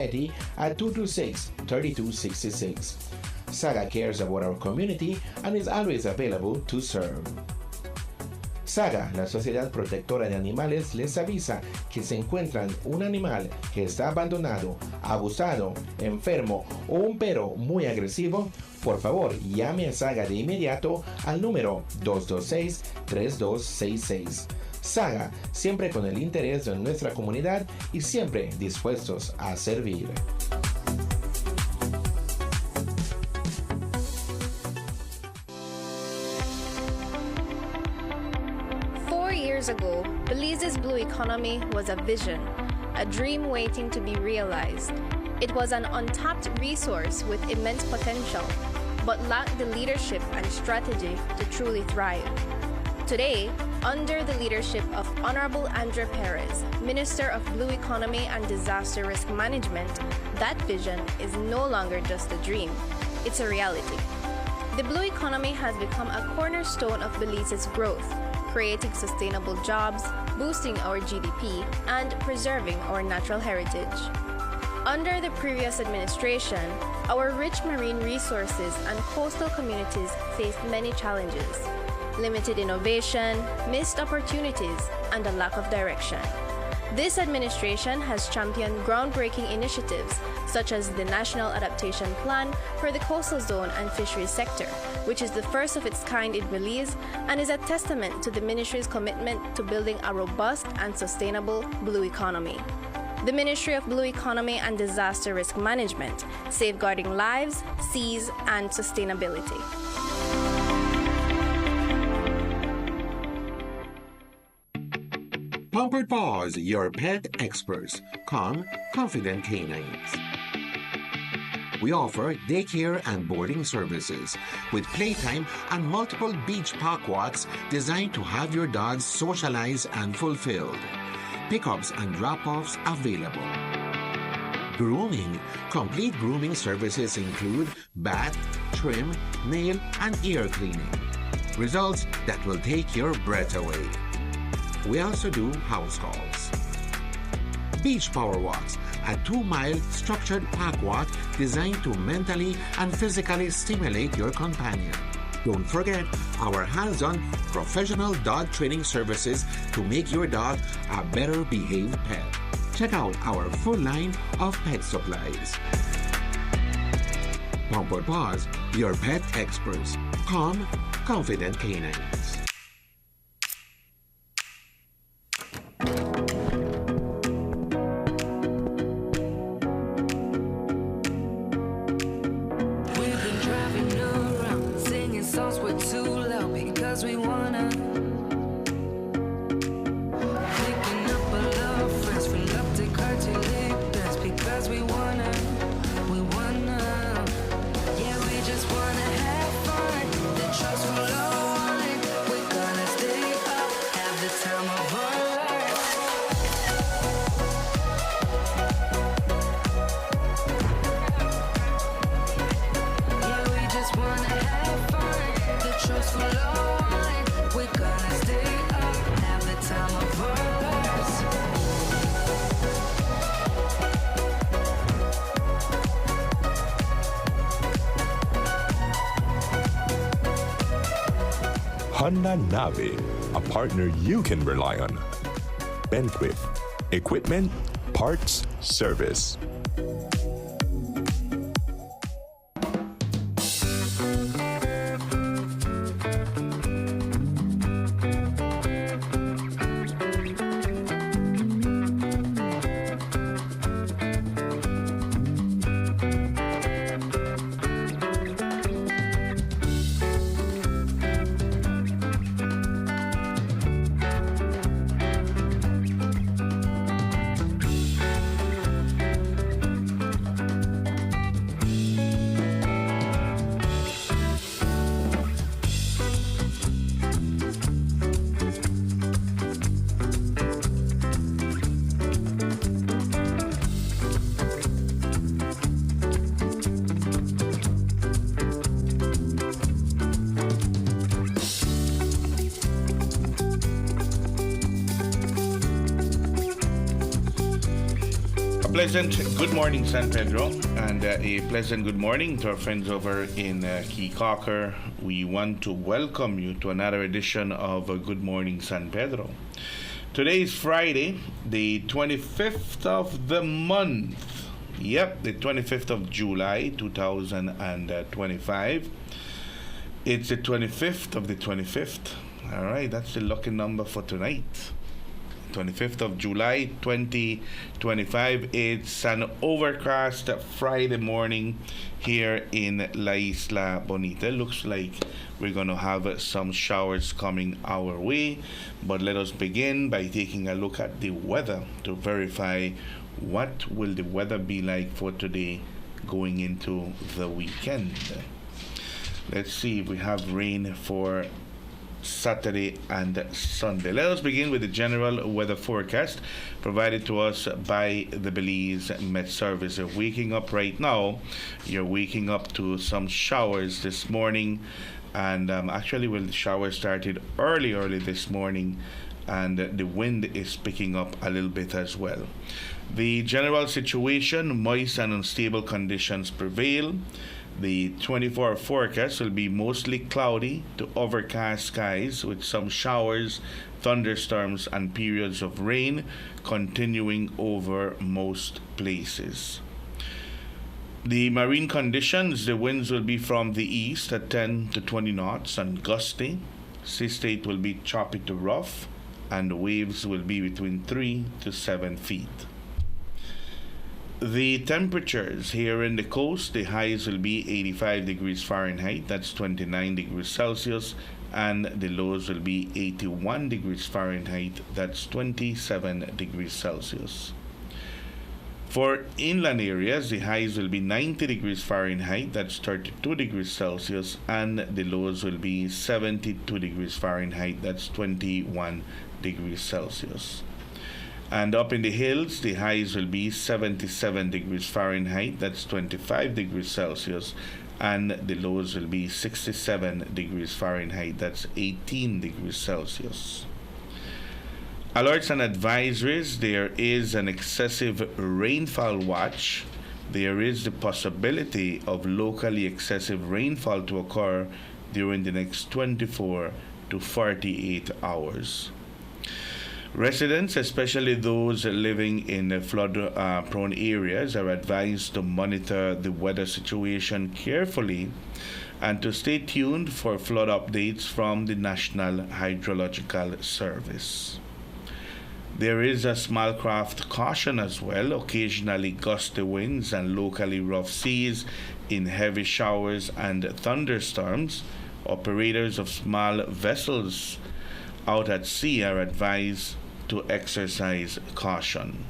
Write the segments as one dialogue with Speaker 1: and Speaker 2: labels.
Speaker 1: Eddie at 226-3266. Saga cares about our community and is always available to serve. Saga, la Sociedad Protectora de Animales, les avisa que se encuentran un animal que está abandonado, abusado, enfermo o un perro muy agresivo. Por favor, llame a Saga de inmediato al número 226-3266. Saga, siempre con el interés de nuestra comunidad y siempre dispuestos a servir.
Speaker 2: 4 years ago, Belize's blue economy was a vision, a dream waiting to be realized. It was an untapped resource with immense potential, but lacked the leadership and strategy to truly thrive. Today, under the leadership of Honorable Andre Perez, Minister of Blue Economy and Disaster Risk Management, that vision is no longer just a dream, it's a reality. The blue economy has become a cornerstone of Belize's growth, creating sustainable jobs, boosting our GDP, and preserving our natural heritage. Under the previous administration, our rich marine resources and coastal communities faced many challenges: limited innovation, missed opportunities, and a lack of direction. This administration has championed groundbreaking initiatives such as the National Adaptation Plan for the Coastal Zone and Fisheries sector, which is the first of its kind in Belize and is a testament to the ministry's commitment to building a robust and sustainable blue economy. The Ministry of Blue Economy and Disaster Risk Management, safeguarding lives, seas, and sustainability.
Speaker 3: Pampered Paws, your pet experts. Calm, confident canines. We offer daycare and boarding services with playtime and multiple beach park walks designed to have your dogs socialize and fulfilled. Pickups and drop-offs available. Grooming. Complete grooming services include bath, trim, nail, and ear cleaning. Results that will take your breath away. We also do house calls. Beach Power Walks, a 2-mile structured park walk designed to mentally and physically stimulate your companion. Don't forget our hands-on professional dog training services to make your dog a better behaved pet. Check out our full line of pet supplies. Pampered Paws, your pet experts. Calm, confident canines.
Speaker 4: Honda Nave, a partner you can rely on. Benquip, equipment, parts, service.
Speaker 5: pleasant good morning, San Pedro, and a pleasant good morning to our friends over in Key Cocker. We want to welcome you to another edition of Good Morning, San Pedro. Today is Friday, the 25th of the month. Yep, the 25th of July, 2025. It's the 25th of the 25th. All right, that's the lucky number for tonight. 25th of July 2025. It's an overcast Friday morning here in La Isla Bonita. Looks like we're going to have some showers coming our way, but let us begin by taking a look at the weather to verify what will the weather be like for today going into the weekend. Let's see if we have rain for Saturday and Sunday. Let us begin with the general weather forecast provided to us by the Belize Met Service. You're waking up right now. You're waking up to some showers this morning, and actually, the showers started early this morning, and the wind is picking up a little bit as well. The general situation: moist and unstable conditions prevail. The 24-hour forecast will be mostly cloudy to overcast skies with some showers, thunderstorms, and periods of rain continuing over most places. The marine conditions: the winds will be from the east at 10 to 20 knots and gusty. Sea state will be choppy to rough, and the waves will be between 3 to 7 feet. The temperatures here in the coast: the highs will be 85 degrees Fahrenheit, that's 29 degrees Celsius, and the lows will be 81 degrees Fahrenheit, that's 27 degrees Celsius. For inland areas, the highs will be 90 degrees Fahrenheit, that's 32 degrees Celsius, and the lows will be 72 degrees Fahrenheit, that's 21 degrees Celsius. And up in the hills, the highs will be 77 degrees Fahrenheit, that's 25 degrees Celsius, and the lows will be 67 degrees Fahrenheit, that's 18 degrees Celsius. Alerts and advisories: there is an excessive rainfall watch. There is the possibility of locally excessive rainfall to occur during the next 24 to 48 hours. Residents, especially those living in flood-prone areas, are advised to monitor the weather situation carefully and to stay tuned for flood updates from the National Hydrological Service. There is a small craft caution as well: occasionally gusty winds and locally rough seas in heavy showers and thunderstorms. Operators of small vessels out at sea are advised to exercise caution.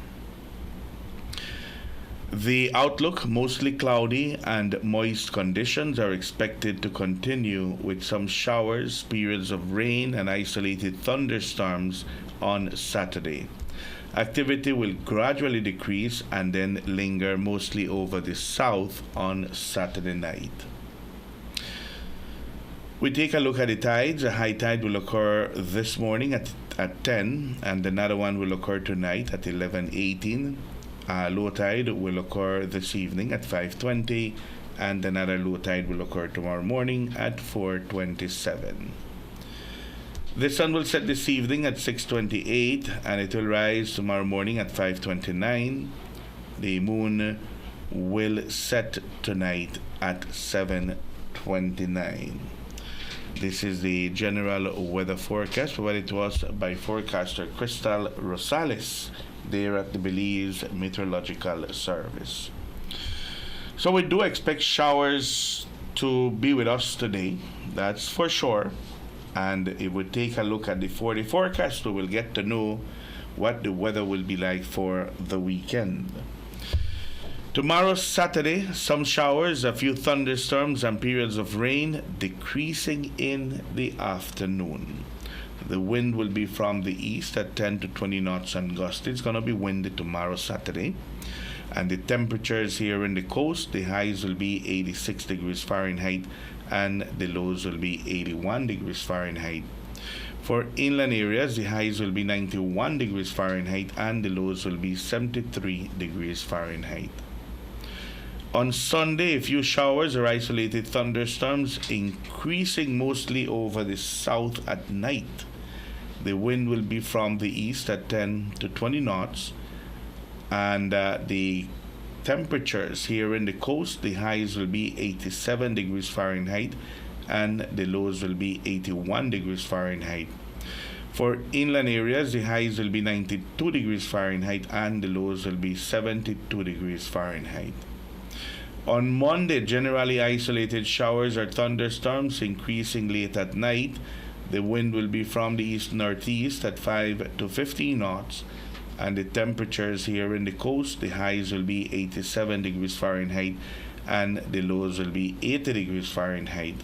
Speaker 5: The outlook: mostly cloudy and moist conditions are expected to continue with some showers, periods of rain, and isolated thunderstorms on Saturday. Activity will gradually decrease and then linger mostly over the south on Saturday night. We take a look at the tides. A high tide will occur this morning at 10, and another one will occur tonight at 11:18. Low tide will occur this evening at 5:20, and another low tide will occur tomorrow morning at 4:27. The sun will set this evening at 6:28, and it will rise tomorrow morning at 5:29. The moon will set tonight at 7:29. This is the general weather forecast provided to us by forecaster Crystal Rosales there at the Belize Meteorological Service. So we do expect showers to be with us today, that's for sure. And if we take a look at the 4-day forecast, we will get to know what the weather will be like for the weekend. Tomorrow, Saturday, some showers, a few thunderstorms, and periods of rain, decreasing in the afternoon. The wind will be from the east at 10 to 20 knots and gusty. It's going to be windy tomorrow, Saturday. And the temperatures here in the coast: the highs will be 86 degrees Fahrenheit and the lows will be 81 degrees Fahrenheit. For inland areas, the highs will be 91 degrees Fahrenheit and the lows will be 73 degrees Fahrenheit. On Sunday, a few showers or isolated thunderstorms, increasing mostly over the south at night. The wind will be from the east at 10 to 20 knots, and the temperatures here in the coast, the highs will be 87 degrees Fahrenheit and the lows will be 81 degrees Fahrenheit. For inland areas, the highs will be 92 degrees Fahrenheit and the lows will be 72 degrees Fahrenheit. On Monday, generally isolated showers or thunderstorms, increasing late at night. The wind will be from the east-northeast at 5 to 15 knots, and the temperatures here in the coast, the highs will be 87 degrees Fahrenheit and the lows will be 80 degrees Fahrenheit.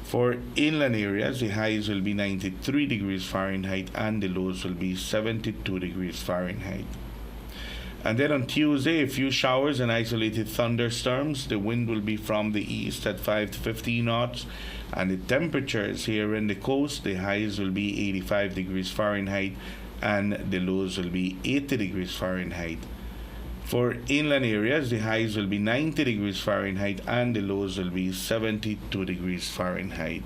Speaker 5: For inland areas, the highs will be 93 degrees Fahrenheit and the lows will be 72 degrees Fahrenheit. And then on Tuesday, a few showers and isolated thunderstorms. The wind will be from the east at 5 to 15 knots. And the temperatures here in the coast, the highs will be 85 degrees Fahrenheit and the lows will be 80 degrees Fahrenheit. For inland areas, the highs will be 90 degrees Fahrenheit and the lows will be 72 degrees Fahrenheit.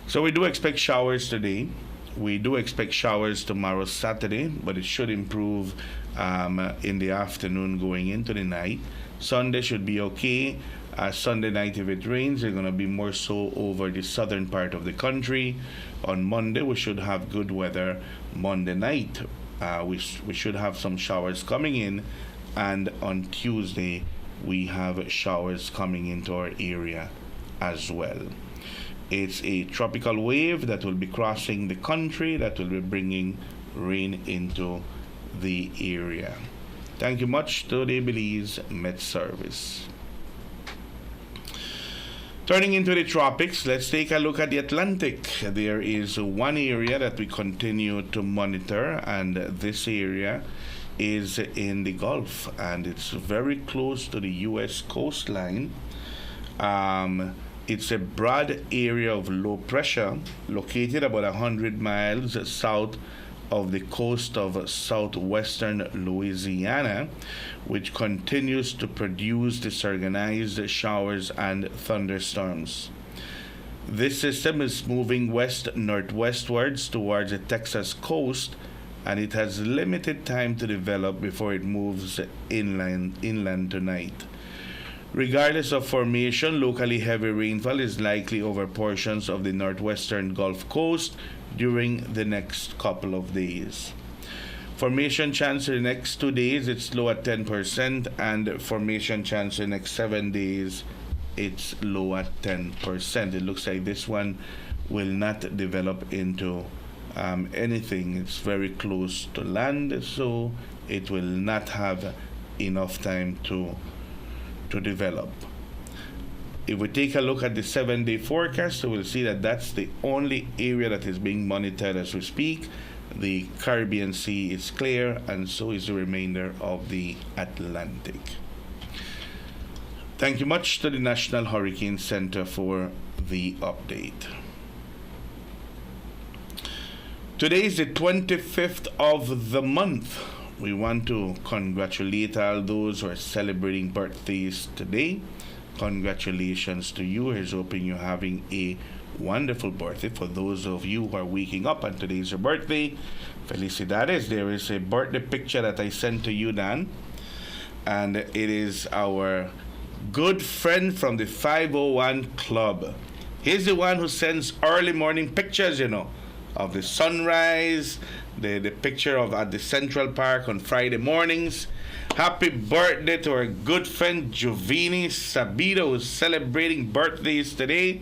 Speaker 5: So we do expect showers today. We do expect showers tomorrow, Saturday, but it should improve in the afternoon going into the night. Sunday should be okay. Sunday night, if it rains, it's going to be more so over the southern part of the country. On Monday, we should have good weather. Monday night, we should have some showers coming in. And on Tuesday, we have showers coming into our area as well. It's a tropical wave that will be crossing the country that will be bringing rain into the area. Thank you much to the Belize Met Service. Turning into the tropics, let's take a look at the Atlantic. There is one area that we continue to monitor, and this area is in the Gulf, and it's very close to the U.S. coastline. It's a broad area of low pressure located about 100 miles south of the coast of southwestern Louisiana, which continues to produce disorganized showers and thunderstorms. This system is moving west-northwestwards towards the Texas coast, and it has limited time to develop before it moves inland tonight. Regardless of formation, locally heavy rainfall is likely over portions of the northwestern Gulf Coast during the next couple of days. Formation chance for the next 2 days, it's low at 10%, and formation chance for the next 7 days, it's low at 10%. It looks like this one will not develop into anything. It's very close to land, so it will not have enough time to develop. If we take a look at the 7-day forecast, we'll see that that's the only area that is being monitored as we speak. The Caribbean Sea is clear, and so is the remainder of the Atlantic. Thank you much to the National Hurricane Center for the update. Today is the 25th of the month. We want to congratulate all those who are celebrating birthdays today. Congratulations to you. Here's hoping you're having a wonderful birthday. For those of you who are waking up and today's your birthday, felicidades. There is a birthday picture that I sent to you, Dan. And it is our good friend from the 501 Club. He's the one who sends early morning pictures, of the sunrise, the picture of at the Central Park on Friday mornings. Happy birthday to our good friend Jovini Sabido, who's celebrating birthdays today.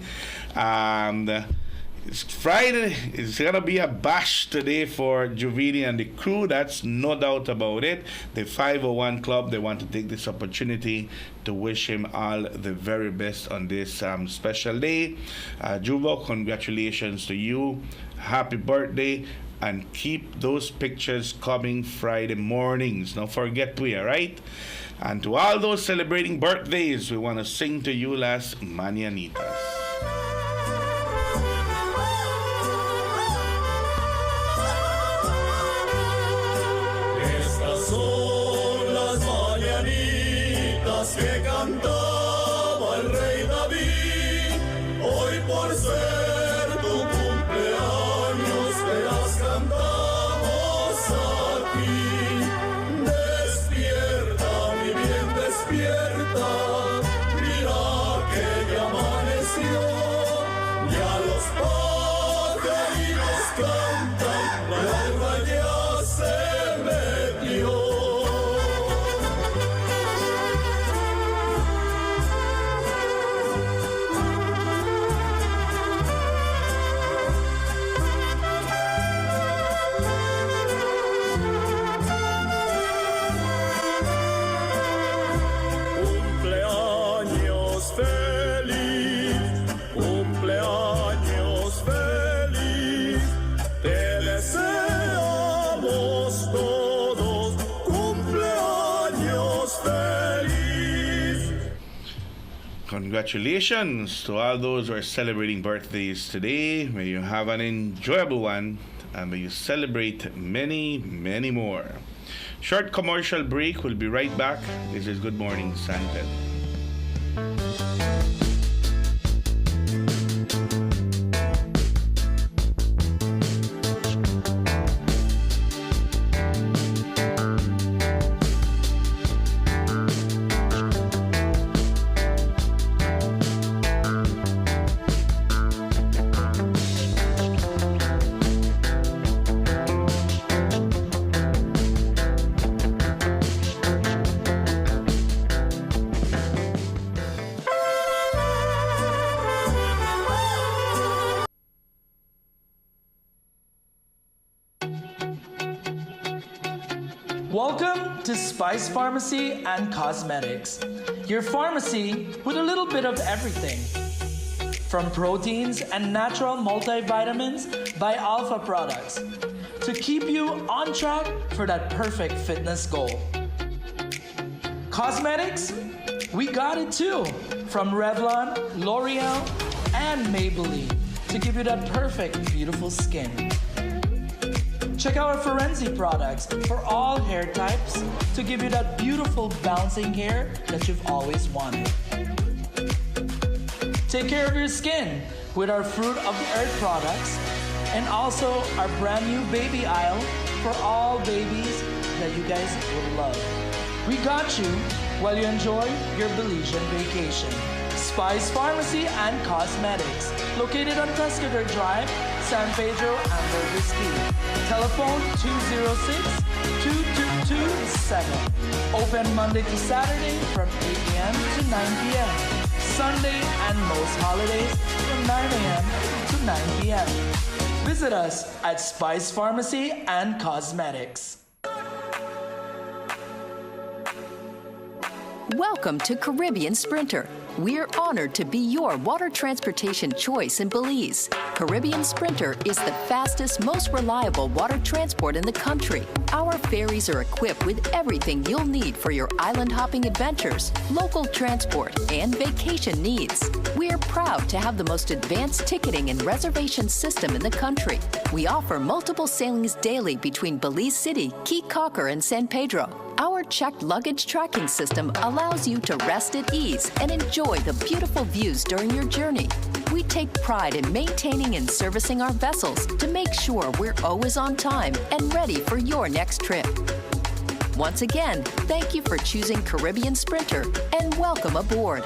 Speaker 5: It's Friday. It's gonna be a bash today for Jovini and the crew. That's no doubt about it. The 501 Club, they want to take this opportunity to wish him all the very best on this special day. Juvo, congratulations to you. Happy birthday. And keep those pictures coming Friday mornings. Don't forget we, all right? And to all those celebrating birthdays, we want to sing to you Las Mañanitas.
Speaker 6: que cantaba el rey David, hoy por ser tu cumpleaños te las cantamos aquí. Despierta, mi bien, despierta, mira que ya amaneció, ya los pajaritos cantan, la alba ya se metió. Cumpleaños feliz, cumpleaños feliz, te deseamos todos cumpleaños feliz.
Speaker 5: Congratulations to all those who are celebrating birthdays today. May you have an enjoyable one, and may you celebrate many, many more. Short commercial break. We'll be right back. This is Good Morning San Pedro.
Speaker 7: Welcome to Spice Pharmacy and Cosmetics, your pharmacy with a little bit of everything. From proteins and natural multivitamins by Alpha Products to keep you on track for that perfect fitness goal. Cosmetics, we got it too. From Revlon, L'Oreal, and Maybelline to give you that perfect, beautiful skin. Check out our Forensi products for all hair types to give you that beautiful bouncing hair that you've always wanted. Take care of your skin with our Fruit of the Earth products and also our brand new baby aisle for all babies that you guys will love. We got you while you enjoy your Belizean vacation. Spice Pharmacy and Cosmetics, located on Pescador Drive, San Pedro, and Burgess. Telephone 206-2227. Open Monday to Saturday from 8 a.m. to 9 p.m. Sunday and most holidays from 9 a.m. to 9 p.m. Visit us at Spice Pharmacy and Cosmetics.
Speaker 8: Welcome to Caribbean Sprinter. We're honored to be your water transportation choice in Belize. Caribbean Sprinter is the fastest, most reliable water transport in the country. Our ferries are equipped with everything you'll need for your island hopping adventures, local transport, and vacation needs. We're proud to have the most advanced ticketing and reservation system in the country. We offer multiple sailings daily between Belize City, Cape Cocker, and San Pedro. Our checked luggage tracking system allows you to rest at ease and enjoy the beautiful views during your journey. We take pride in maintaining and servicing our vessels to make sure we're always on time and ready for your next trip. Once again, thank you for choosing Caribbean Sprinter and welcome aboard.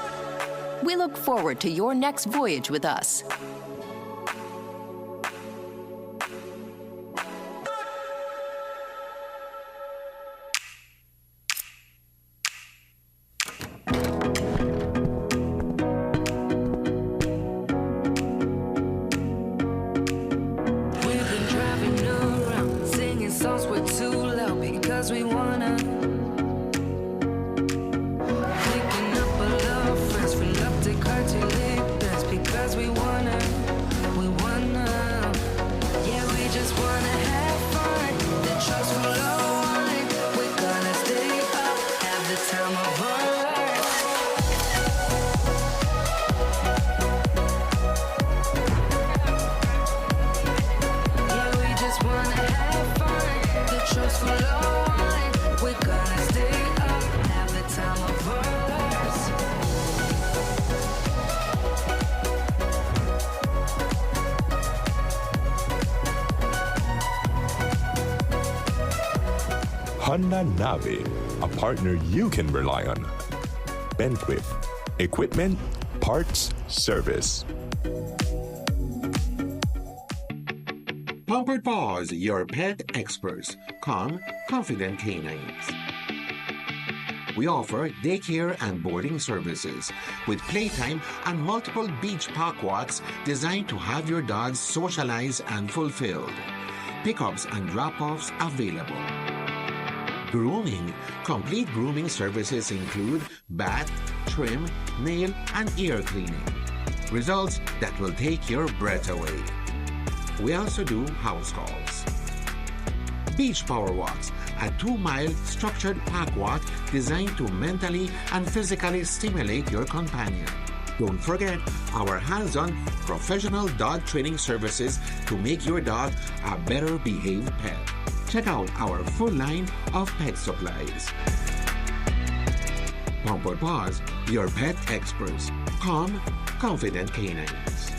Speaker 8: We look forward to your next voyage with us.
Speaker 9: We wanna picking up a love friends, fill up the car to live. That's because we wanna
Speaker 4: Honda Nave, a partner you can rely on. Benquip, equipment, parts, service.
Speaker 3: Pampered Paws, your pet experts. Calm, confident canines. We offer daycare and boarding services with playtime and multiple beach park walks designed to have your dogs socialize and fulfilled. Pickups and drop-offs available. Grooming. Complete grooming services include bath, trim, nail, and ear cleaning. Results that will take your breath away. We also do house calls. Beach Power Walks, a 2-mile structured park walk designed to mentally and physically stimulate your companion. Don't forget our hands-on professional dog training services to make your dog a better behaved pet. Check out our full line of pet supplies. Pampered Paws, your pet experts. Calm, confident canines.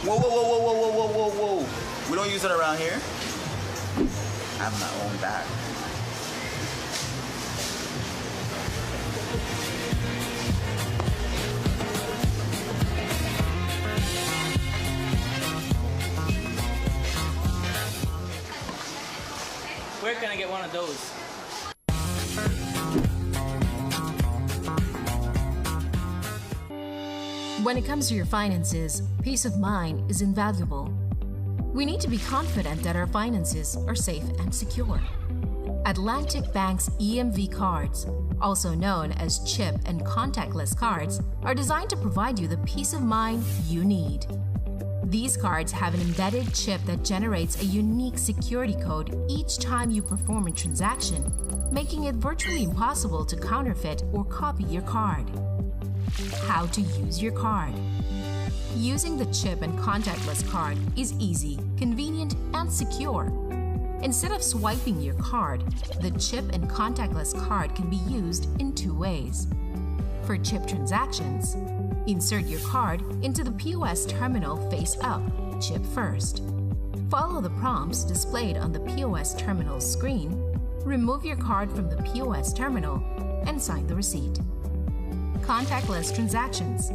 Speaker 10: Whoa, whoa, whoa, whoa, whoa, whoa, whoa, whoa, whoa. We don't use it around here. I have my own bag.
Speaker 7: Where can I get one of those?
Speaker 11: When it comes to your finances, peace of mind is invaluable. We need to be confident that our finances are safe and secure. Atlantic Bank's EMV cards, also known as chip and contactless cards, are designed to provide you the peace of mind you need. These cards have an embedded chip that generates a unique security code each time you perform a transaction, making it virtually impossible to counterfeit or copy your card. How to use your card. Using the chip and contactless card is easy, convenient, and secure. Instead of swiping your card, the chip and contactless card can be used in 2 ways. For chip transactions, insert your card into the POS terminal face up, chip first. Follow the prompts displayed on the POS terminal screen, remove your card from the POS terminal, and sign the receipt. Contactless transactions.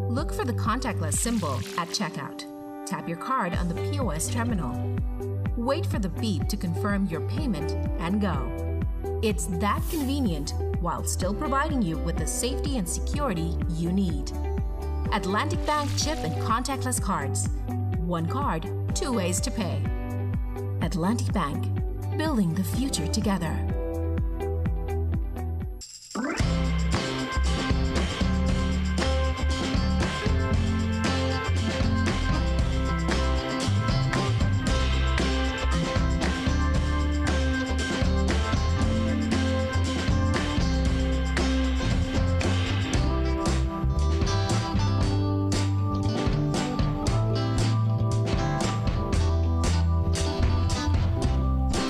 Speaker 11: Look for the contactless symbol at checkout. Tap your card on the POS terminal. Wait for the beep to confirm your payment and go. It's that convenient while still providing you with the safety and security you need. Atlantic Bank chip and contactless cards. 1 card, 2 ways to pay. Atlantic Bank, building the future together.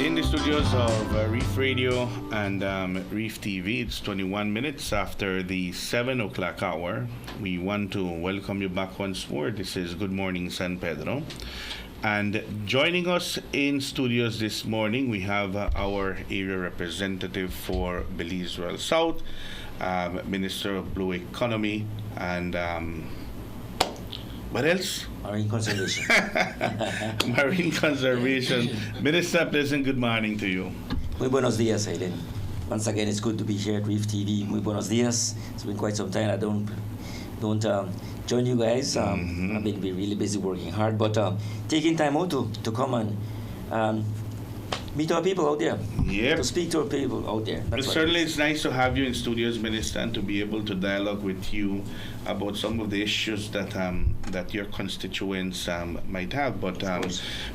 Speaker 5: In the studios of Reef Radio and Reef TV, it's 21 minutes after the 7 o'clock hour. We want to welcome you back once more. This is Good Morning San Pedro. And joining us in studios this morning, we have our area representative for Belize Royal South, Minister of Blue Economy, and what else?
Speaker 12: Marine Conservation.
Speaker 5: Marine Conservation. Minister, pleasant good morning to you.
Speaker 12: Muy buenos días, Aiden. Once again, it's good to be here at Reef TV. Muy buenos días. It's been quite some time I don't join you guys. I've been really busy working hard, but taking time out to come and meet our people out there.
Speaker 5: Yep.
Speaker 12: To speak to our people out there.
Speaker 5: But certainly it's nice to have you in studios, Minister, and to be able to dialogue with you about some of the issues that that your constituents might have. But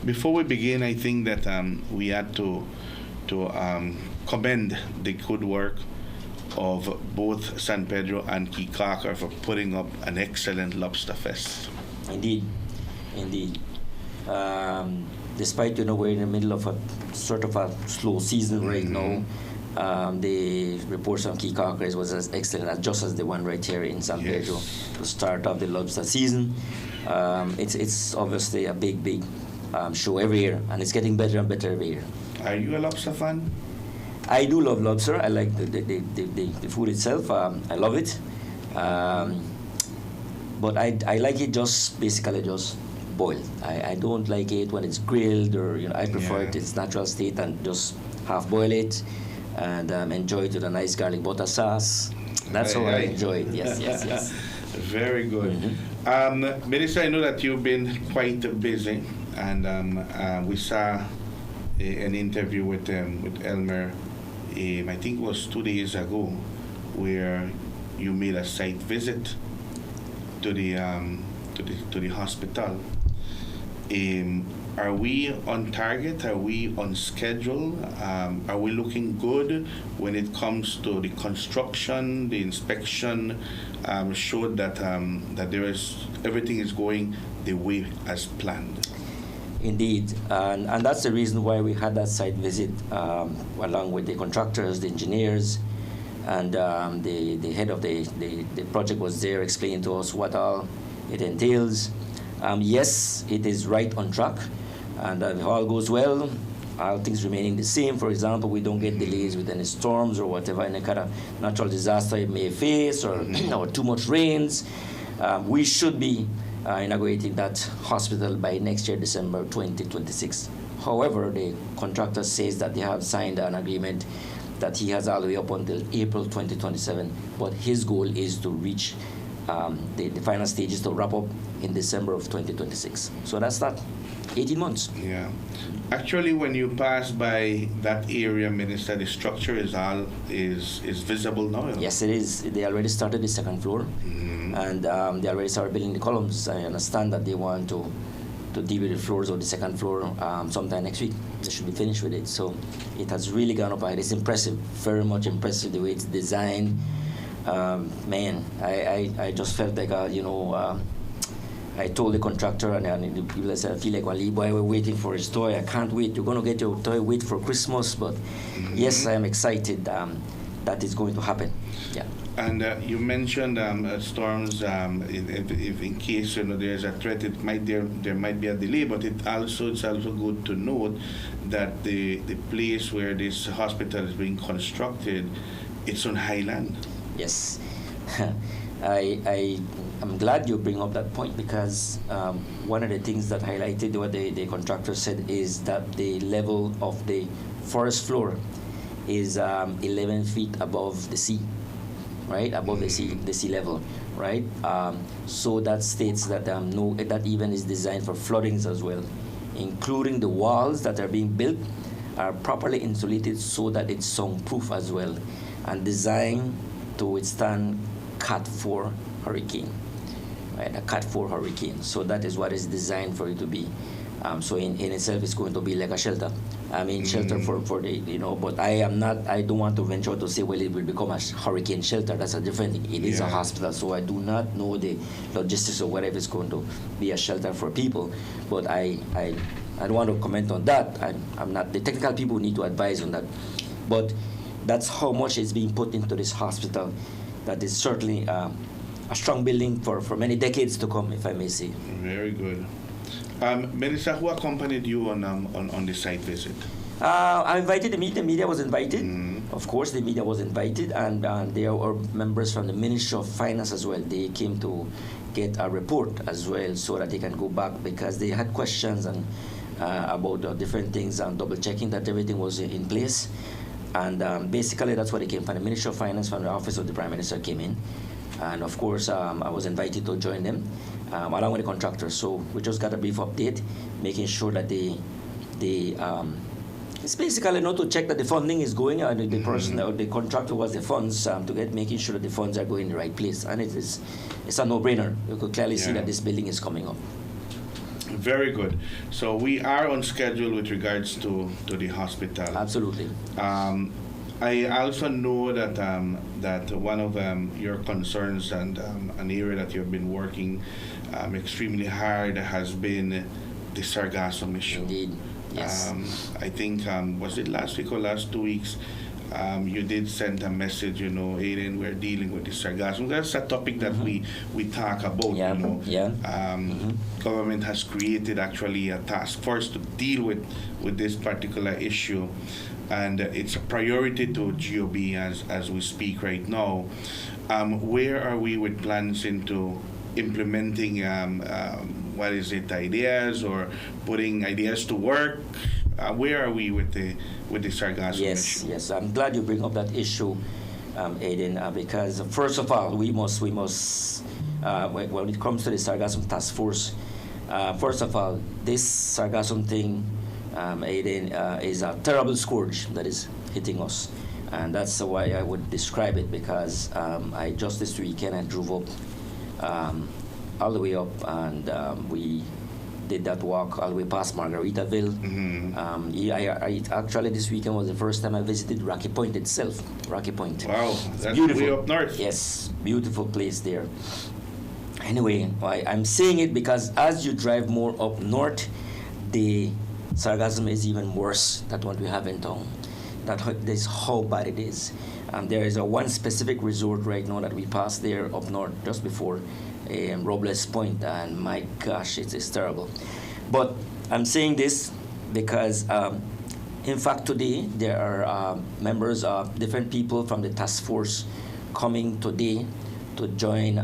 Speaker 5: before we begin, I think that we had to commend the good work of both San Pedro and Kikaka for putting up an excellent lobster fest.
Speaker 12: Indeed. Despite we're in the middle of a sort of a slow season right now, the reports from Kikaka was as excellent just as the one right here in San Pedro to start off the lobster season. It's obviously a big show every year, and it's getting better and better every year.
Speaker 5: Are you a lobster fan?
Speaker 12: I do love lobster. I like the food itself. I love it. But I like it basically just boiled. I don't like it when it's grilled, or I prefer it in its natural state and just half boil it and enjoy it with a nice garlic butter sauce. That's how I enjoy it. Yes.
Speaker 5: Very good. Minister, I know that you've been quite busy, and we saw an interview with Elmer. I think it was 2 days ago, where you made a site visit to the hospital. Are we on target? Are we on schedule? Are we looking good when it comes to the construction, the inspection? Showed that everything is going the way as planned.
Speaker 12: Indeed, and that's the reason why we had that site visit, along with the contractors, the engineers, and the head of the project was there explaining to us what all it entails. Yes, it is right on track, and if all goes well, all things remaining the same. For example, we don't get delays with any storms or whatever, any kind of natural disaster it may face, or or too much rains. We should be inaugurating that hospital by next year, December 2026. However, the contractor says that they have signed an agreement that he has all the way up until April 2027, but his goal is to reach the final stages to wrap up in December of 2026. So that's that, 18 months.
Speaker 5: Yeah. Actually, when you pass by that area, Minister, the structure is visible now.
Speaker 12: Yes, it is. They already started the second floor, and they already started building the columns. I understand that they want to deal with the floors of the second floor sometime next week. They should be finished with it. So it has really gone up. It's impressive, very much impressive the way it's designed. Man, I just felt like I told the contractor and the people said, I feel like, well, boy, we're waiting for his toy. I can't wait. You're going to get your toy. Wait for Christmas. But yes, I am excited that it's going to happen. Yeah.
Speaker 5: And you mentioned storms. If in case there's a threat, there might be a delay. But it's also good to note that the place where this hospital is being constructed, it's on highland.
Speaker 12: Yes. I'm glad you bring up that point, because one of the things that highlighted what the contractor said is that the level of the forest floor is 11 feet above the sea, right? Above the sea level, right? So that states that that even is designed for floodings as well, including the walls that are being built are properly insulated so that it's soundproof as well, and designed to withstand Cat 4 hurricane, right? A Cat 4 hurricane. So that is what is designed for it to be. So in itself, it's going to be like a shelter. I mean, shelter for the, but I don't want to venture to say, well, it will become a hurricane shelter. That's a different thing. It is a hospital, so I do not know the logistics of whether it's going to be a shelter for people. But I don't want to comment on that. I'm not, the technical people need to advise on that. But that's how much is being put into this hospital. That is certainly a strong building for many decades to come, if I may say.
Speaker 5: Very good. Minister, who accompanied you on the site visit?
Speaker 12: I invited the media. The media was invited. Of course, the media was invited, and there were members from the Ministry of Finance as well. They came to get a report as well, so that they can go back, because they had questions and about different things, and double checking that everything was in place. And basically, that's what they came from. The Ministry of Finance, from the Office of the Prime Minister, came in. And of course, I was invited to join them, along with the contractors. So we just got a brief update, making sure that the It's basically not to check that the funding is going, and the person or the contractor was the funds to get making sure that the funds are going in the right place, and it's a no-brainer. You could clearly see that this building is coming up.
Speaker 5: Very good. So we are on schedule with regards to the hospital.
Speaker 12: Absolutely.
Speaker 5: I also know that that one of your concerns and an area that you've been working extremely hard has been the sargassum issue.
Speaker 12: Indeed. Yes.
Speaker 5: I think was it last week or last 2 weeks? You did send a message, Aiden, we're dealing with the sargassum. That's a topic that we talk about, Government has created actually a task force to deal with this particular issue, and it's a priority to GOB as we speak right now. Where are we with plans into implementing ideas or putting ideas to work? Where are we with the sargassum issue?
Speaker 12: Yes, I'm glad you bring up that issue, Aiden, because first of all, we must when it comes to the sargassum task force, first of all, this sargassum thing, Aiden, is a terrible scourge that is hitting us, and that's why I would describe it, because I just this weekend I drove up all the way up, and we did that walk all the way past Margaritaville. Actually, this weekend was the first time I visited Rocky Point itself. Rocky Point.
Speaker 5: Wow, that's
Speaker 12: beautiful.
Speaker 5: Way up north.
Speaker 12: Yes, beautiful place there. Anyway, I'm saying it because as you drive more up north, the sargassum is even worse than what we have in town. That is how bad it is. There is one specific resort right now that we passed there up north just before Robles Point, and my gosh, it's terrible. But I'm saying this because, in fact, today there are members of different people from the task force coming today to join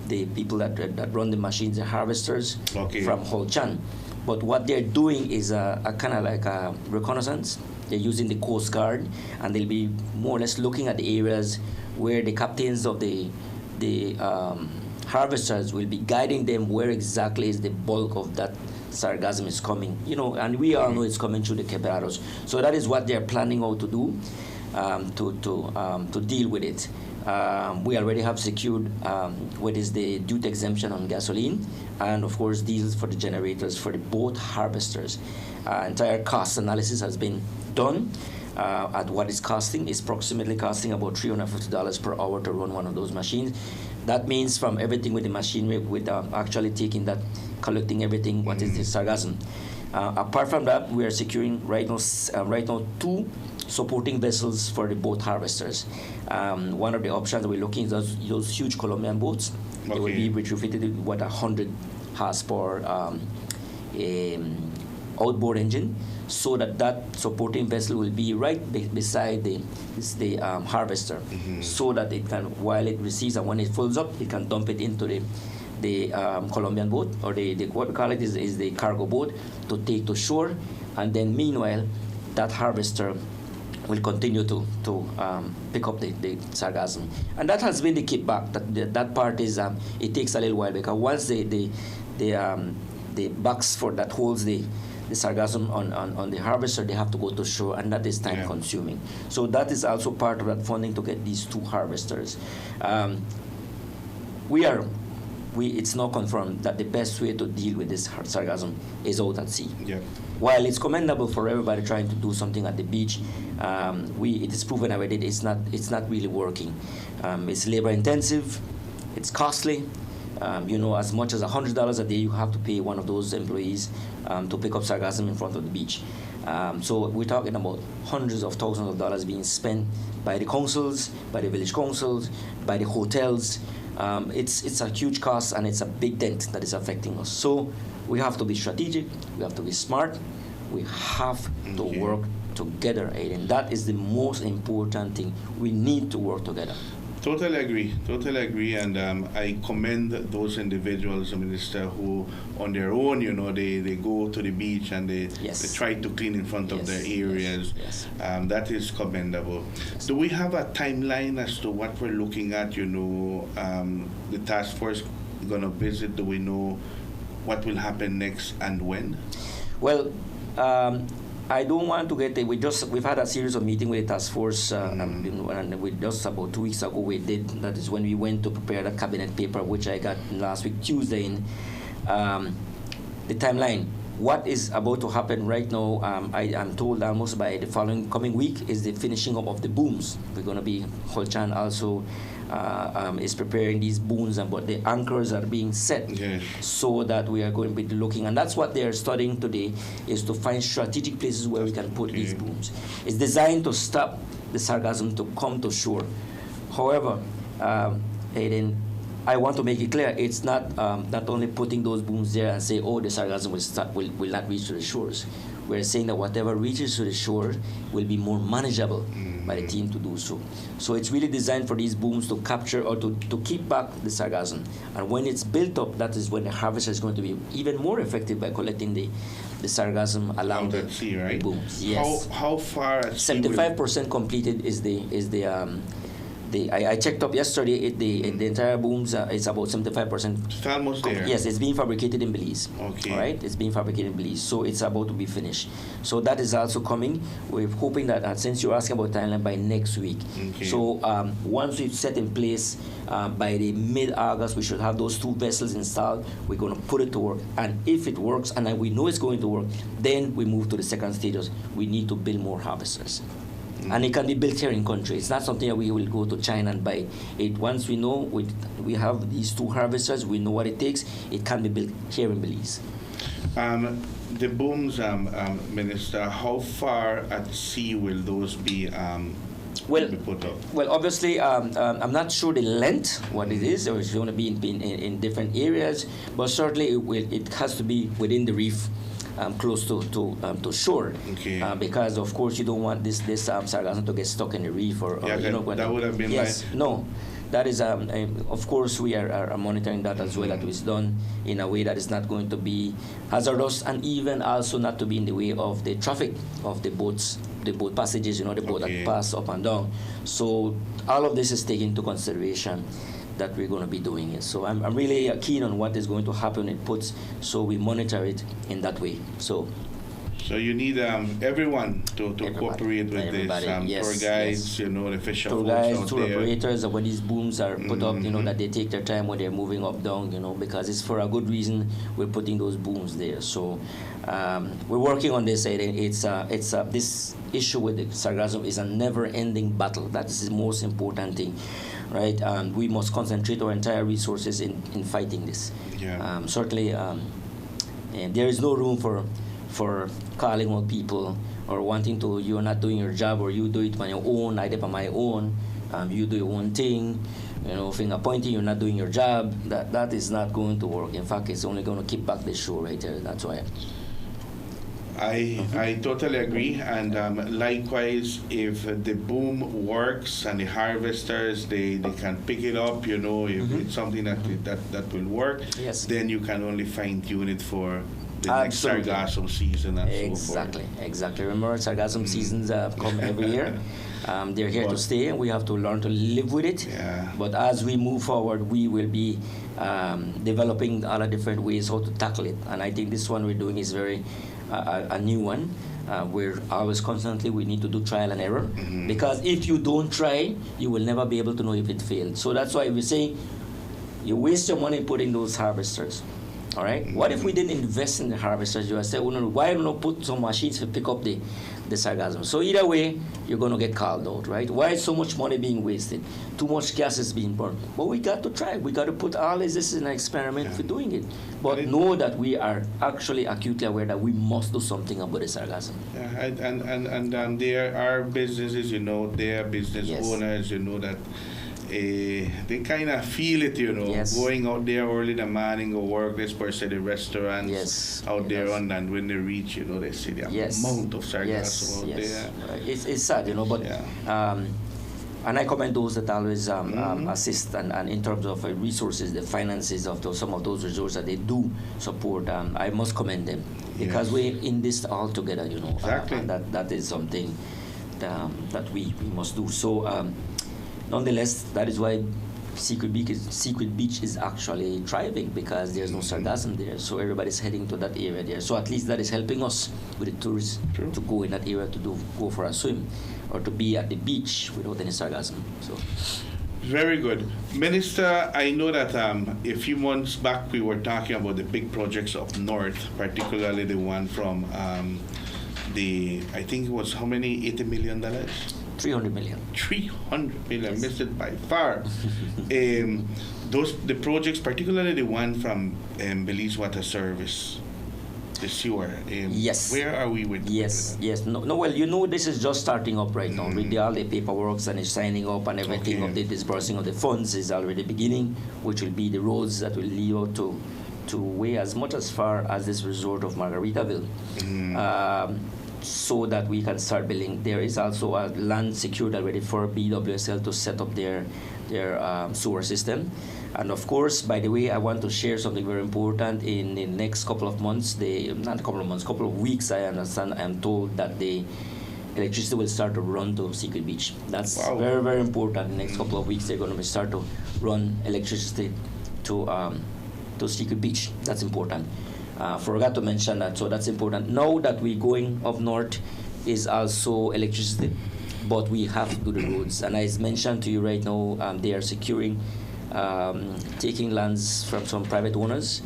Speaker 12: the people that run the machines, the harvesters from Holchan. But what they're doing is a kind of like a reconnaissance. They're using the Coast Guard, and they'll be more or less looking at the areas where the captains of the harvesters will be guiding them where exactly is the bulk of that sargassum is coming. And we all know it's coming through the quebrados. So that is what they're planning out to do to deal with it. We already have secured what is the duty exemption on gasoline, and of course diesels for the generators for the both harvesters. Entire cost analysis has been done at what it's costing. It's approximately costing about $350 per hour to run one of those machines. That means from everything with the machinery, with actually taking that, collecting everything, what is the sargassum. Apart from that, we are securing right now 2 supporting vessels for the boat harvesters. One of the options we're looking at is those huge Colombian boats. They will be retrofitted with 100 horsepower outboard engine, so that supporting vessel will be right beside the harvester, so that it can, while it receives and when it fills up, it can dump it into the Colombian boat, or the what we call it is the cargo boat, to take to shore, and then meanwhile that harvester will continue to pick up the sargassum. And that has been the kickback. That part is it takes a little while, because once the box for that holds the sargassum on the harvester, they have to go to shore, and that is time consuming. So that is also part of that funding to get these 2 harvesters. It's now confirmed that the best way to deal with this sargassum is out at sea.
Speaker 5: Yeah.
Speaker 12: While it's commendable for everybody trying to do something at the beach, it is proven already it's not really working. It's labor intensive, it's costly. As much as $100 a day you have to pay one of those employees to pick up sargassum in front of the beach. So we're talking about hundreds of thousands of dollars being spent by the councils, by the village councils, by the hotels. It's a huge cost, and it's a big dent that is affecting us. So we have to be strategic, we have to be smart, we have to work together, Aiden. That is the most important thing. We need to work together.
Speaker 5: Totally agree, and I commend those individuals, Minister, who on their own, they go to the beach and they try to clean in front of their areas.
Speaker 12: Yes.
Speaker 5: That is commendable. Do we have a timeline as to what we're looking at? The task force going to visit. Do we know what will happen next and when?
Speaker 12: Well, I don't want to get it. We've had a series of meetings with the task force, and we just about 2 weeks ago we did. That is when we went to prepare the cabinet paper, which I got last week Tuesday. In the timeline, what is about to happen right now? I'm told almost by the coming week is the finishing up of the booms. We're going to be Holchan also. Is preparing these booms, but the anchors are being set so that we are going to be looking, and that's what they are studying today, is to find strategic places where we can put these booms. It's designed to stop the sargassum to come to shore. However, Aiden, I want to make it clear, it's not only putting those booms there and say, oh, the sargassum will not reach to the shores. We're saying that whatever reaches to the shore will be more manageable by the team to do so. So it's really designed for these booms to capture or to keep back the sargassum. And when it's built up, that is when the harvester is going to be even more effective by collecting the sargassum along the
Speaker 5: sea, right?
Speaker 12: Booms. Yes.
Speaker 5: How far at sea?
Speaker 12: 75% completed is I checked up yesterday. The entire booms is about 75%.
Speaker 5: It's almost there.
Speaker 12: Yes, it's being fabricated in Belize.
Speaker 5: Okay.
Speaker 12: All right, it's being fabricated in Belize, so it's about to be finished. So that is also coming. We're hoping that since you're asking about timeline, by next week.
Speaker 5: Okay.
Speaker 12: So once we've set in place by the mid-August, we should have those 2 vessels installed. We're going to put it to work, and if it works, and we know it's going to work, then we move to the second stages. We need to build more harvesters. And it can be built here in country. It's not something that we will go to China and buy it. Once we know we have these 2 harvesters, we know what it takes, it can be built here in Belize.
Speaker 5: The booms, Minister, how far at sea will those be put up?
Speaker 12: Well, obviously, I'm not sure the length, what it is, or it's going to be in different areas, but certainly it has to be within the reef. Close to shore, because of course you don't want this sargassum to get stuck in the reef or
Speaker 5: that would have been
Speaker 12: no. That is of course we are monitoring that as well. That is done in a way that is not going to be hazardous, and even also not to be in the way of the traffic of the boats, the boat passages, the boat that pass up and down. So all of this is taken into consideration that we're going to be doing it. So I'm really keen on what is going to happen in puts, so we monitor it in that way. So
Speaker 5: you need everyone to cooperate with this, tour guides, the fisher
Speaker 12: tour
Speaker 5: folks
Speaker 12: guides,
Speaker 5: out
Speaker 12: tour
Speaker 5: there.
Speaker 12: operators, when these booms are put up, that they take their time when they're moving up, down, because it's for a good reason we're putting those booms there. So we're working on this. It's this issue with the sargassum is a never-ending battle. That is the most important thing. Right, we must concentrate our entire resources in fighting this. Certainly, and there is no room for calling on people or wanting to, you're not doing your job, or you do it on your own, I do it on my own, you do your own thing, finger pointing, you're not doing your job. That is not going to work. In fact, it's only going to keep back the show right there. That's why.
Speaker 5: I totally agree, and likewise, if the boom works and the harvesters they can pick it up, if it's something that will work, then you can only fine tune it for the next sargassum season and so forth.
Speaker 12: Exactly. Remember, sargassum seasons come every year. They're here to stay, and we have to learn to live with it. But as we move forward, we will be developing other different ways how to tackle it. And I think this one we're doing is very a new one. We're always constantly, we need to do trial and error, because if you don't try, you will never be able to know if it failed. So that's why we say you waste your money putting those harvesters. All right. What if we didn't invest in the harvesters? You say, why don't put some machines to pick up the sargassum? So either way, you're going to get called out, right? Why is so much money being wasted? Too much gas is being burned. But we got to try. We got to put all this in an experiment for doing it. But know that we are actually acutely aware that we must do something about the sargassum.
Speaker 5: And there are businesses, there are business owners, that they kind of feel it, going out there early in the morning or work, this person, the restaurants out there on, and when they reach, they see the amount of sargassum out there.
Speaker 12: It's sad, but and I commend those that always assist and in terms of resources, the finances of some of those resources that they do support. I must commend them, because we're in this all together,
Speaker 5: Exactly.
Speaker 12: And that is something that we must do. So nonetheless, that is why Secret Beach is actually thriving because there's no sargassum there, so everybody's heading to that area there. So at least that is helping us with the tourists to go in that area to go for a swim or to be at the beach without any sargassum. So.
Speaker 5: Very good. Minister, I know that a few months back we were talking about the big projects up north, particularly the one from I think it was how many, $80 million?
Speaker 12: 300 million.
Speaker 5: 300 million,
Speaker 12: Yes.
Speaker 5: missed it by far. The projects, particularly the one from Belize Water Service, the sewer.
Speaker 12: Yes.
Speaker 5: Where are we with?
Speaker 12: Yes. No. Well, this is just starting up right now. With all the paperwork and the signing up and everything of the disbursing of the funds is already beginning, which will be the roads that will lead out to way as much as far as this resort of Margaritaville. So that we can start building. There is also a land secured already for BWSL to set up their sewer system. And of course, by the way, I want to share something very important. In the next couple of months, couple of weeks, I am told that the electricity will start to run to Secret Beach. That's very, very important. In the next couple of weeks, they're going to start to run electricity to Secret Beach. That's important. Forgot to mention that, so that's important. Now that we're going up north is also electricity, but we have to do the roads. And as mentioned to you right now, they are securing, taking lands from some private owners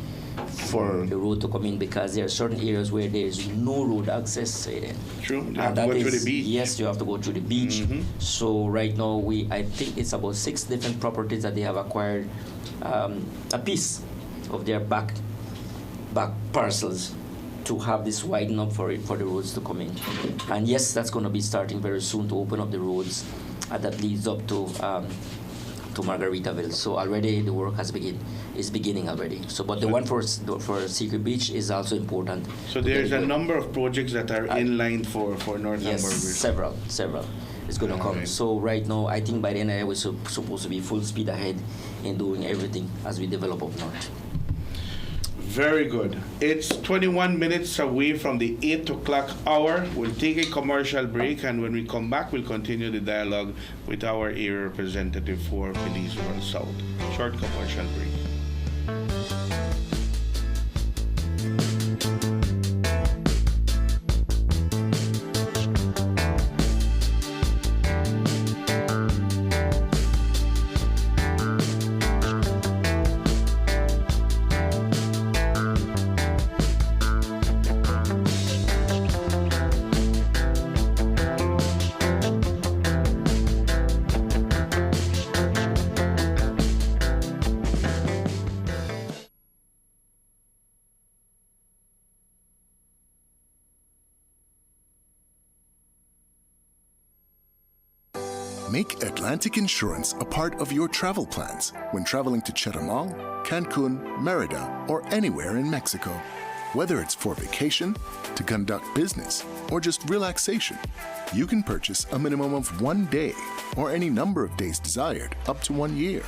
Speaker 12: for the road to come in because there are certain areas where there is no road access.
Speaker 5: True, you have to go through the beach.
Speaker 12: Yes, you have to go through the beach. So right now, I think it's about 6 different properties that they have acquired a piece of their back parcels to have this widen up for the roads to come in. And yes, that's going to be starting very soon to open up the roads that leads up to Margaritaville. So already the work is beginning already. So, but the one for Secret Beach is also important.
Speaker 5: So there's a number of projects that are in line for North
Speaker 12: Yes,
Speaker 5: Hamburg.
Speaker 12: several. It's going to come. Right. So right now, I think by the end of the year, we're supposed to be full speed ahead in doing everything as we develop up north.
Speaker 5: Very good. It's 21 minutes away from the 8 o'clock hour. We'll take a commercial break, and when we come back, we'll continue the dialogue with our area representative for Belize Rural South. Short commercial break.
Speaker 13: Make Atlantic Insurance a part of your travel plans when traveling to Chetumal, Cancun, Merida, or anywhere in Mexico. Whether it's for vacation, to conduct business, or just relaxation, you can purchase a minimum of 1 day or any number of days desired up to 1 year.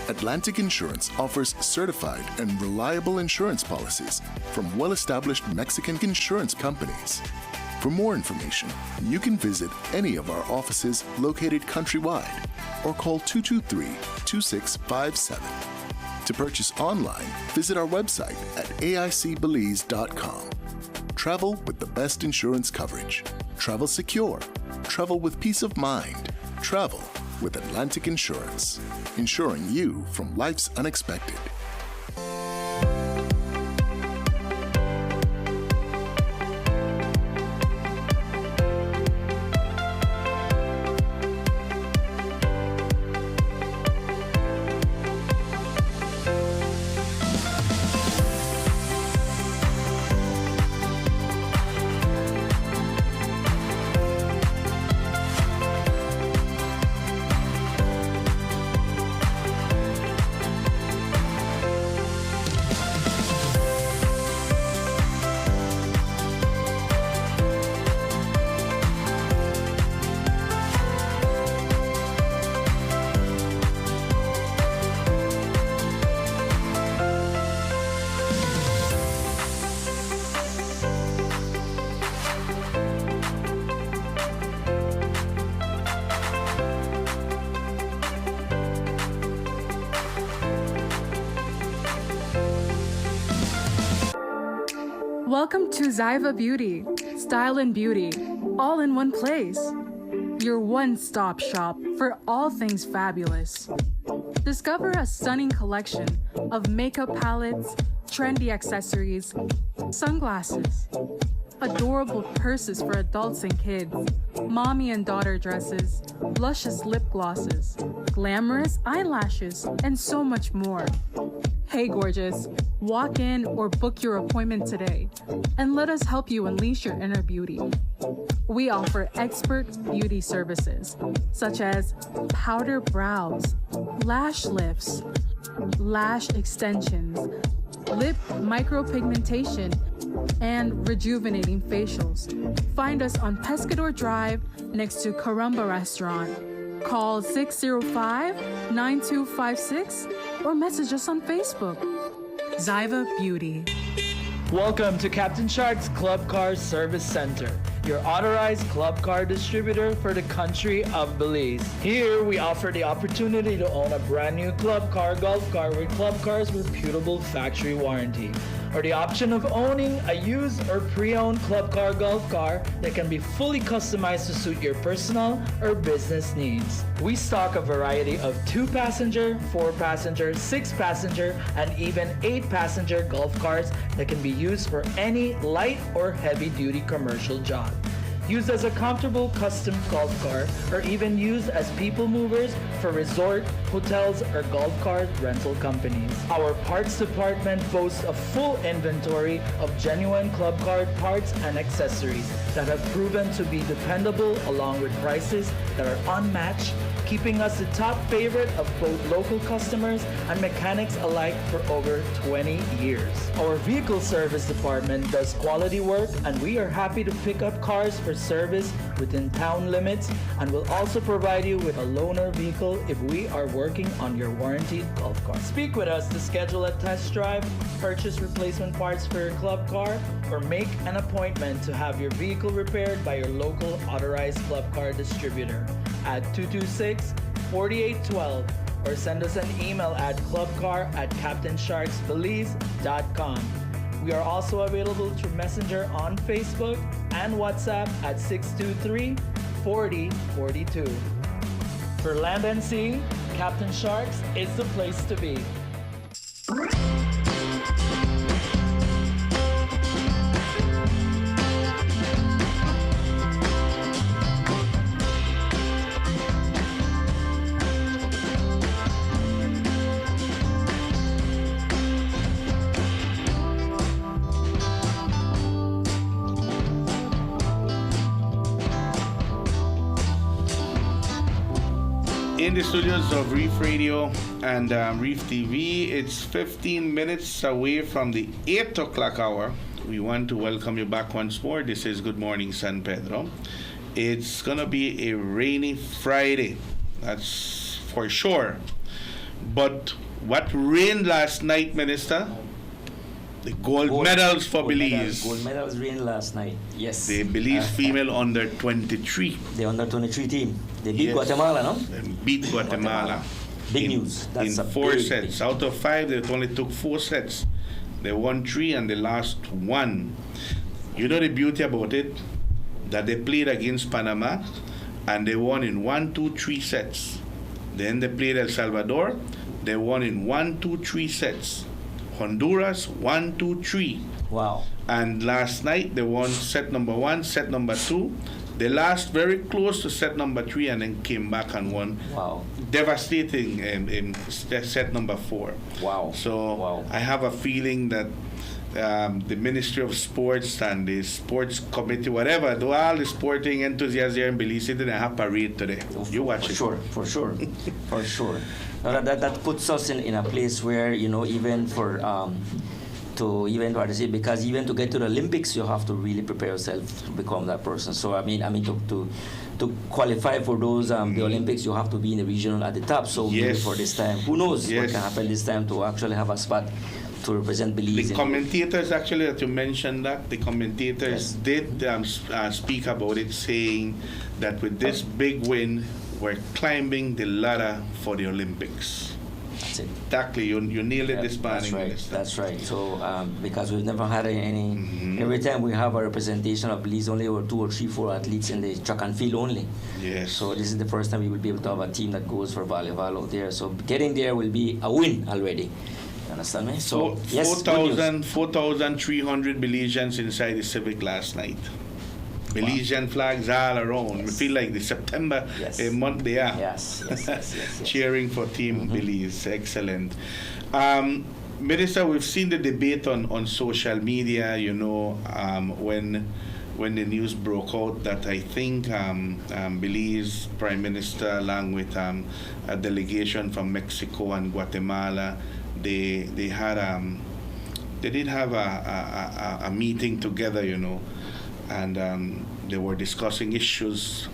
Speaker 13: Atlantic Insurance offers certified and reliable insurance policies from well-established Mexican insurance companies. For more information, you can visit any of our offices located countrywide or call 223-2657. To purchase online, visit our website at aicbelize.com. Travel with the best insurance coverage. Travel secure. Travel with peace of mind. Travel with Atlantic Insurance, insuring you from life's unexpected.
Speaker 14: Welcome to Zyva Beauty, style and beauty, all in one place. Your one-stop shop for all things fabulous. Discover a stunning collection of makeup palettes, trendy accessories, sunglasses, adorable purses for adults and kids, mommy and daughter dresses, luscious lip glosses, glamorous eyelashes, and so much more. Hey gorgeous, walk in or book your appointment today and let us help you unleash your inner beauty. We offer expert beauty services such as powder brows, lash lifts, lash extensions, lip micropigmentation, and rejuvenating facials. Find us on Pescador Drive next to Caramba Restaurant. Call 605-9256 or message us on Facebook. Zyva Beauty.
Speaker 7: Welcome to Captain Shark's Club Car Service Center, your authorized club car distributor for the country of Belize. Here, we offer the opportunity to own a brand new club car, golf car with club cars reputable factory warranty, or the option of owning a used or pre-owned club car, golf car that can be fully customized to suit your personal or business needs. We stock a variety of 2-passenger, 4-passenger, 6-passenger, and even 8-passenger golf cars that can be used for any light or heavy-duty commercial job. Used as a comfortable custom golf car, or even used as people movers for resort, hotels, or golf cart rental companies. Our parts department boasts a full inventory of genuine club car parts and accessories that have proven to be dependable, along with prices that are unmatched, keeping us the top favorite of both local customers and mechanics alike for over 20 years. Our vehicle service department does quality work, and we are happy to pick up cars for service within town limits, and will also provide you with a loaner vehicle if we are working on your warranted golf car. Speak with us to schedule a test drive, purchase replacement parts for your club car, or make an appointment to have your vehicle repaired by your local authorized club car distributor at 226-4812, or send us an email at clubcar@captainsharksbelize.com. We are also available through Messenger on Facebook and WhatsApp at 623-4042. For land and sea, Captain Sharks is the place to be.
Speaker 5: In the studios of Reef Radio and Reef TV, it's 15 minutes away from the 8 o'clock hour. We want to welcome you back once more. This is Good Morning San Pedro. It's going to be a rainy Friday, that's for sure. But what rained last night, Minister? The gold medals for Belize.
Speaker 12: Gold medals rained last night, yes.
Speaker 5: The Belize female under 23.
Speaker 12: The under 23 team. They beat Guatemala, no?
Speaker 5: They beat Guatemala.
Speaker 12: Big news.
Speaker 5: That's in 4 sets. Out of 5, they only took 4 sets. They won 3 and they lost 1. You know the beauty about it? That they played against Panama and they won in 1, 2, 3 sets. Then they played El Salvador. They won in 1, 2, 3 sets. Honduras, 1, 2, 3.
Speaker 12: Wow.
Speaker 5: And last night they won set number 1, set number 2. They lost very close to set number 3 and then came back and won.
Speaker 12: Wow.
Speaker 5: Devastating in set number 4.
Speaker 12: Wow.
Speaker 5: So I have a feeling that the Ministry of Sports and the Sports Committee, whatever, do all the sporting enthusiasts here in Belize, they didn't have parade today. You watch it.
Speaker 12: For sure. For sure. Now that puts us in a place where, you know, even for because even to get to the Olympics, you have to really prepare yourself to become that person. So I mean to qualify for those the Olympics, you have to be in the regional at the top. So maybe for this time, who knows what can happen this time to actually have a spot to represent Belize.
Speaker 5: The commentators actually that you mentioned the commentators did speak about it, saying that with this big win, we're climbing the ladder for the Olympics.
Speaker 12: That's it.
Speaker 5: Exactly, you nailed it this morning.
Speaker 12: That's right. So because we've never had any, every time we have a representation of Belize, only or 2 or 3, 4 athletes in the track and field only.
Speaker 5: Yes.
Speaker 12: So this is the first time we will be able to have a team that goes for volleyball out there. So getting there will be a win already. You understand me? So yes,
Speaker 5: 4,300 Belizeans inside the Civic last night. Belizean flags all around. We feel like the September month they are.
Speaker 12: Yes.
Speaker 5: Cheering for Team Belize. Excellent. Minister, we've seen the debate on social media, when the news broke out that I think Belize Prime Minister, along with a delegation from Mexico and Guatemala, they did have a meeting together, and they were discussing issues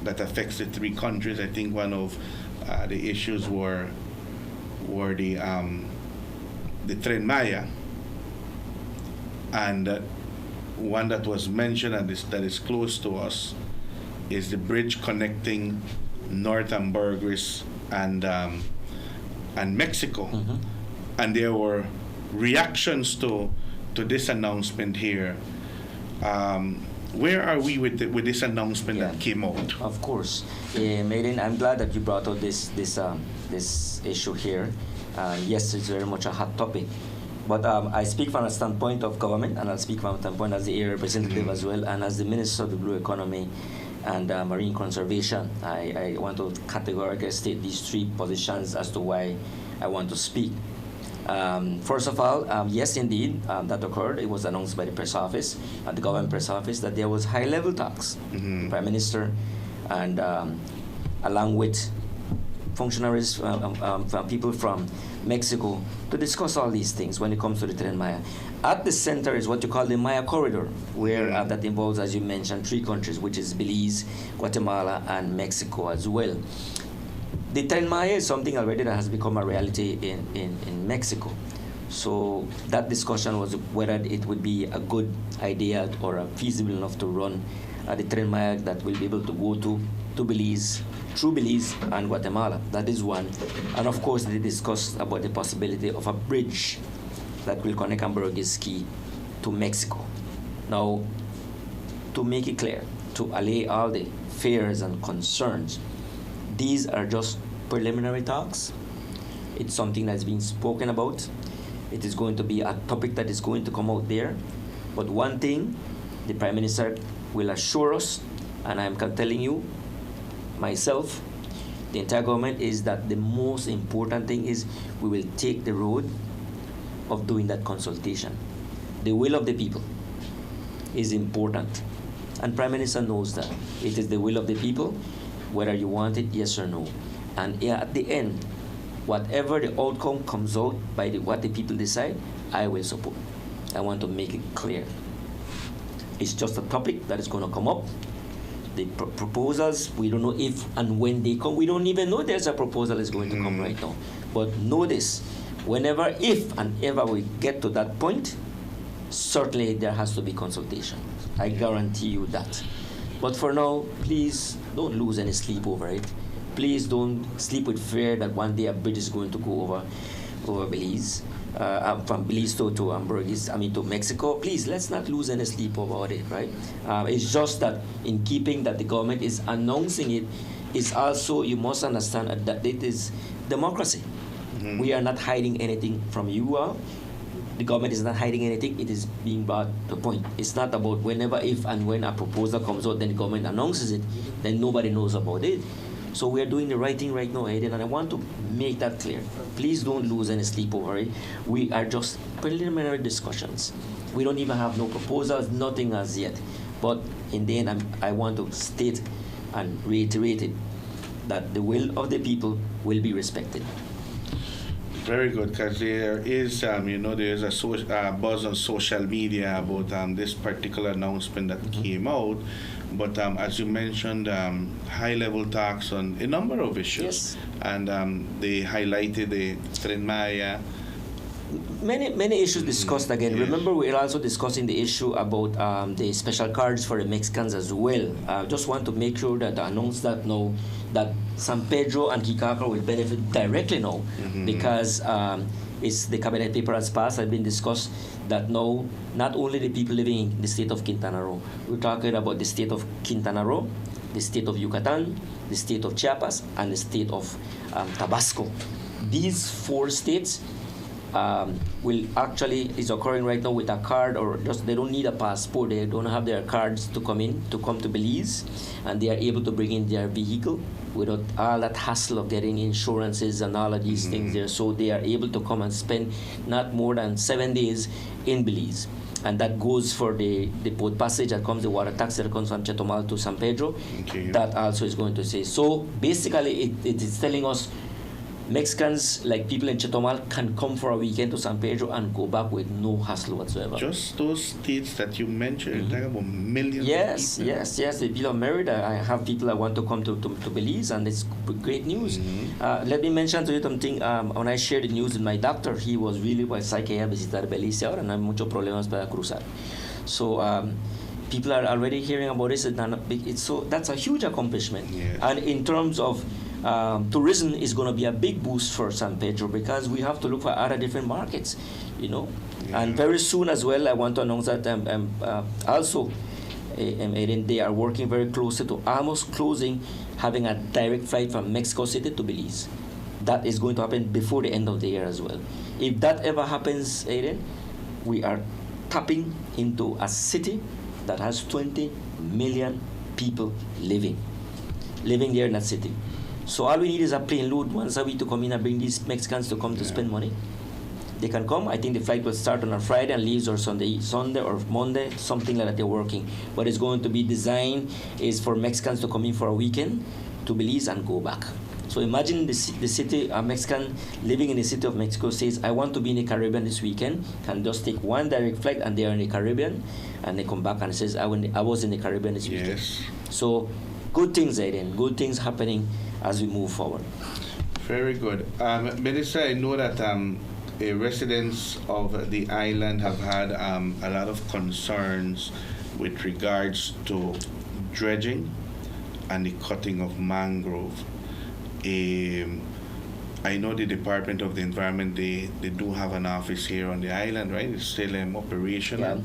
Speaker 5: that affects the 3 countries. I think one of the issues were the Tren Maya, and one that was mentioned and that is close to us is the bridge connecting North Ambergris and Mexico. And there were reactions to this announcement here. Where are we with this announcement that came out?
Speaker 12: Of course, Maiden, I'm glad that you brought out this issue here. Yes, it's very much a hot topic. But I speak from a standpoint of government, and I'll speak from a standpoint as the area representative as well, and as the Minister of the Blue Economy and Marine Conservation. I want to categorically state these 3 positions as to why I want to speak. First of all, yes, indeed, that occurred. It was announced by the press office, the government press office, that there was high-level talks. The Prime Minister and along with functionaries, people from Mexico, to discuss all these things when it comes to the Tren Maya. At the center is what you call the Maya Corridor, where that involves, as you mentioned, 3 countries, which is Belize, Guatemala, and Mexico as well. The Tren Maya is something already that has become a reality in Mexico. So that discussion was whether it would be a good idea or feasible enough to run the Tren Maya that will be able to go to Belize, through Belize and Guatemala. That is one. And of course, they discussed about the possibility of a bridge that will connect Ambergris Key to Mexico. Now, to make it clear, to allay all the fears and concerns, these are just preliminary talks. It's something that's being spoken about. It is going to be a topic that is going to come out there. But one thing, the Prime Minister will assure us, and I'm telling you, myself, the entire government, is that the most important thing is we will take the road of doing that consultation. The will of the people is important. And Prime Minister knows that. It is the will of the people, whether you want it, yes or no. And at the end, whatever the outcome comes out by what the people decide, I will support. I want to make it clear. It's just a topic that is going to come up. The proposals, we don't know if and when they come. We don't even know there's a proposal is going to come right now. But know this, whenever, if and ever we get to that point, certainly there has to be consultation. I guarantee you that. But for now, please don't lose any sleep over it. Please don't sleep with fear that one day a bridge is going to go over Belize, from Belize to Ambergris, to Mexico. Please, let's not lose any sleep about it, right? It's just that in keeping that the government is announcing it, is also, you must understand that it is democracy. We are not hiding anything from you all. The government is not hiding anything. It is being brought to point. It's not about whenever, if, and when a proposal comes out, then the government announces it, then nobody knows about it. So we are doing the right thing right now, Aiden, and I want to make that clear. Please don't lose any sleep over it. We are just preliminary discussions. We don't even have no proposals, nothing as yet. But in the end, I want to state and reiterate it, that the will of the people will be respected.
Speaker 5: Very good, because there is, there's a buzz on social media about this particular announcement that came out. But as you mentioned, high-level talks on a number of issues.
Speaker 12: Yes.
Speaker 5: And they highlighted the Tren Maya.
Speaker 12: many issues discussed again.
Speaker 5: Yes.
Speaker 12: Remember, we're also discussing the issue about the special cards for the Mexicans as well. Just want to make sure that announce that now that San Pedro and Kikaka will benefit directly now because it's the cabinet paper has passed, has been discussed that now not only the people living in the state of Quintana Roo, we're talking about the state of Quintana Roo, the state of Yucatan, the state of Chiapas, and the state of Tabasco. These 4 states will actually is occurring right now with a card, or just they don't need a passport, they don't have their cards to come to Belize, and they are able to bring in their vehicle without all that hassle of getting insurances and all of these things there. So they are able to come and spend not more than 7 days in Belize. And that goes for the boat passage that comes, the water taxi that comes from Chetumal to San Pedro.
Speaker 5: Okay.
Speaker 12: That also is going to say. So basically it is telling us Mexicans, like people in Chetumal, can come for a weekend to San Pedro and go back with no hassle whatsoever.
Speaker 5: Just those states that you mentioned, talking about millions
Speaker 12: Yes,
Speaker 5: of people.
Speaker 12: yes. The people of Merida, I have people that want to come to Belize, and it's great news. Let me mention to you something. When I shared the news with my doctor, he was really, pues hay que visitar Belize ahora, no hay muchos problemas para cruzar. So people are already hearing about this, and so that's a huge accomplishment.
Speaker 5: Yes.
Speaker 12: And in terms of tourism is going to be a big boost for San Pedro because we have to look for other different markets, And very soon as well, I want to announce that also they are working very closely to almost closing, having a direct flight from Mexico City to Belize. That is going to happen before the end of the year as well. If that ever happens, Aiden, we are tapping into a city that has 20 million people living there in that city. So all we need is a plane load once a week to come in and bring these Mexicans to come to spend money. They can come. I think the flight will start on a Friday and leaves on Sunday or Monday, something like that. They're working, but it's going to be designed is for Mexicans to come in for a weekend to Belize and go back. So imagine the city, a Mexican living in the city of Mexico says, I want to be in the Caribbean this weekend, can just take one direct flight and they are in the Caribbean, and they come back and says, I was in the Caribbean this weekend. So good things, Aiden, good things happening as we move forward.
Speaker 5: Very good. Minister, I know that residents of the island have had a lot of concerns with regards to dredging and the cutting of mangrove. I know the Department of the Environment, they do have an office here on the island, right? It's still operational.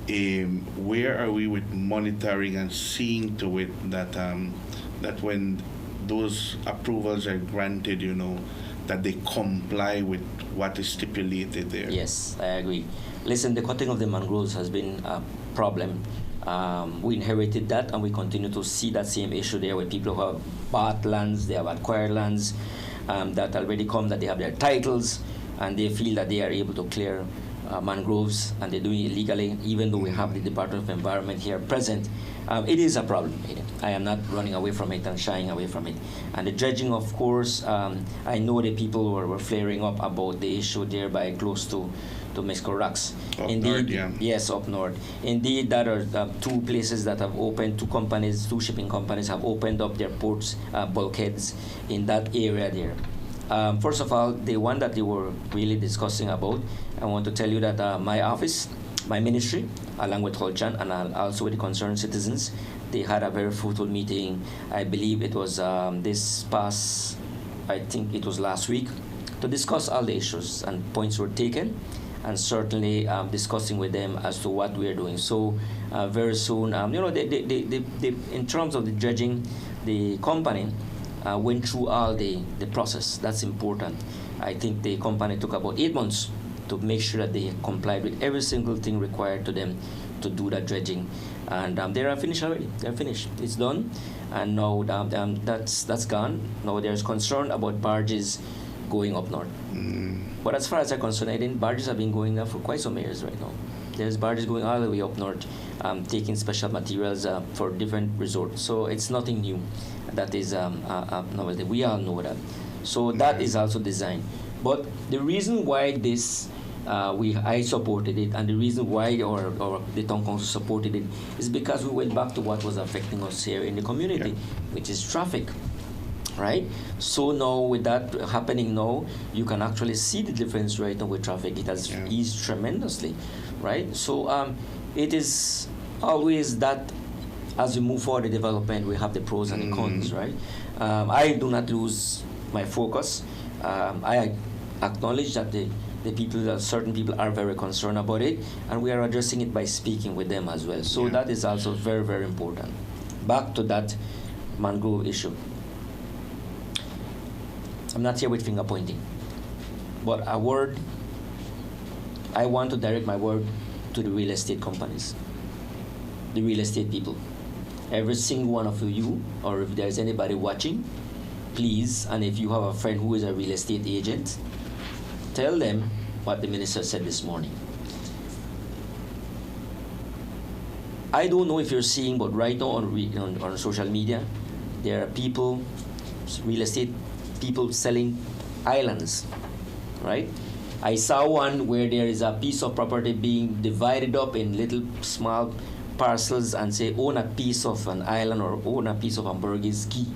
Speaker 5: Where are we with monitoring and seeing to it that that when those approvals are granted, that they comply with what is stipulated there?
Speaker 12: Yes, I agree. Listen, the cutting of the mangroves has been a problem. We inherited that, and we continue to see that same issue there with people who have bought lands, they have acquired lands that already come, that they have their titles, and they feel that they are able to clear mangroves, and they're doing it illegally, even though we have the Department of Environment here present. It is a problem. I am not running away from it and shying away from it. And the dredging, of course, I know the people were flaring up about the issue there by close to Mexico Rocks.
Speaker 5: Indeed, north,
Speaker 12: yes, up north. Indeed, there are 2 places that have opened, 2 shipping companies have opened up their ports, bulkheads in that area there. First of all, the one that they were really discussing about, I want to tell you that my office, my ministry, along with Holchan and also with the concerned citizens, they had a very fruitful meeting. I believe it was this past, I think it was last week, to discuss all the issues, and points were taken, and certainly discussing with them as to what we are doing. So very soon, in terms of the dredging, the company went through all the process. That's important. I think the company took about 8 months to make sure that they complied with every single thing required to them to do that dredging. And they are finished already. They're finished. It's done. And now that's gone. Now there's concern about barges going up north. But as far as I'm concerned, barges have been going there for quite some years right now. There's barges going all the way up north, taking special materials for different resorts. So it's nothing new. That is novelty. We all know that. So that is also designed. But the reason why this I supported it, and the reason why or the town council supported it is because we went back to what was affecting us here in the community, which is traffic. right? So now with that happening now, you can actually see the difference right now with traffic. It has eased tremendously, right? So it is always that as we move forward the development, we have the pros and the cons, right? I do not lose my focus. I acknowledge that certain people are very concerned about it, and we are addressing it by speaking with them as well. So that is also very, very important. Back to that mangrove issue. I'm not here with finger pointing, but I want to direct my word to the real estate companies, the real estate people. Every single one of you, or if there's anybody watching, please, and if you have a friend who is a real estate agent, tell them what the minister said this morning. I don't know if you're seeing, but right now on social media, there are people, real estate people selling islands, right? I saw one where there is a piece of property being divided up in little small parcels and say own a piece of an island or own a piece of Hamburg's Key.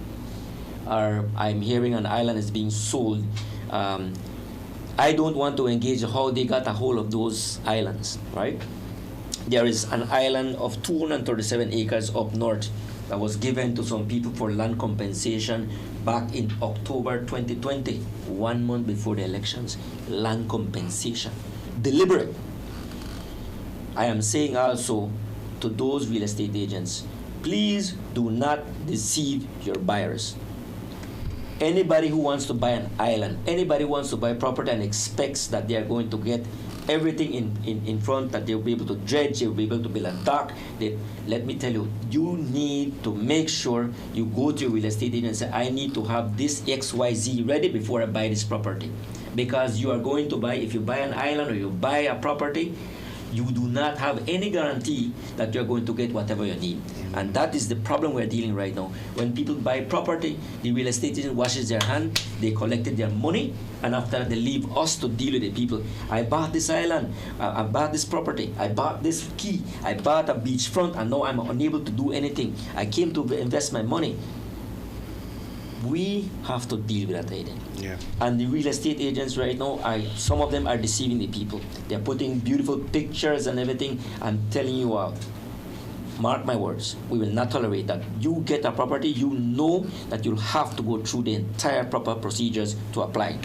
Speaker 12: Or I'm hearing an island is being sold. I don't want to engage how they got a hold of those islands, right? There is an island of 237 acres up north that was given to some people for land compensation back in October 2020, 1 month before the elections. Land compensation, deliberate. I am saying also to those real estate agents, please do not deceive your buyers. Anybody who wants to buy an island, anybody who wants to buy property and expects that they are going to get everything in front, that they'll be able to dredge, they'll be able to build a dock. Let me tell you, you need to make sure you go to your real estate agent and say, I need to have this XYZ ready before I buy this property. Because you are going to buy, if you buy an island or you buy a property, you do not have any guarantee that you're going to get whatever you need. And that is the problem we're dealing right now. When people buy property, the real estate agent washes their hand, they collected their money, and after they leave us to deal with the people. I bought this island, I bought this property, I bought this key, I bought a beachfront, and now I'm unable to do anything. I came to invest my money. We have to deal with that, Aiden.
Speaker 5: Yeah.
Speaker 12: And the real estate agents right now, some of them are deceiving the people. They're putting beautiful pictures and everything. I'm telling you what, mark my words, we will not tolerate that. You get a property, you know that you'll have to go through the entire proper procedures to apply.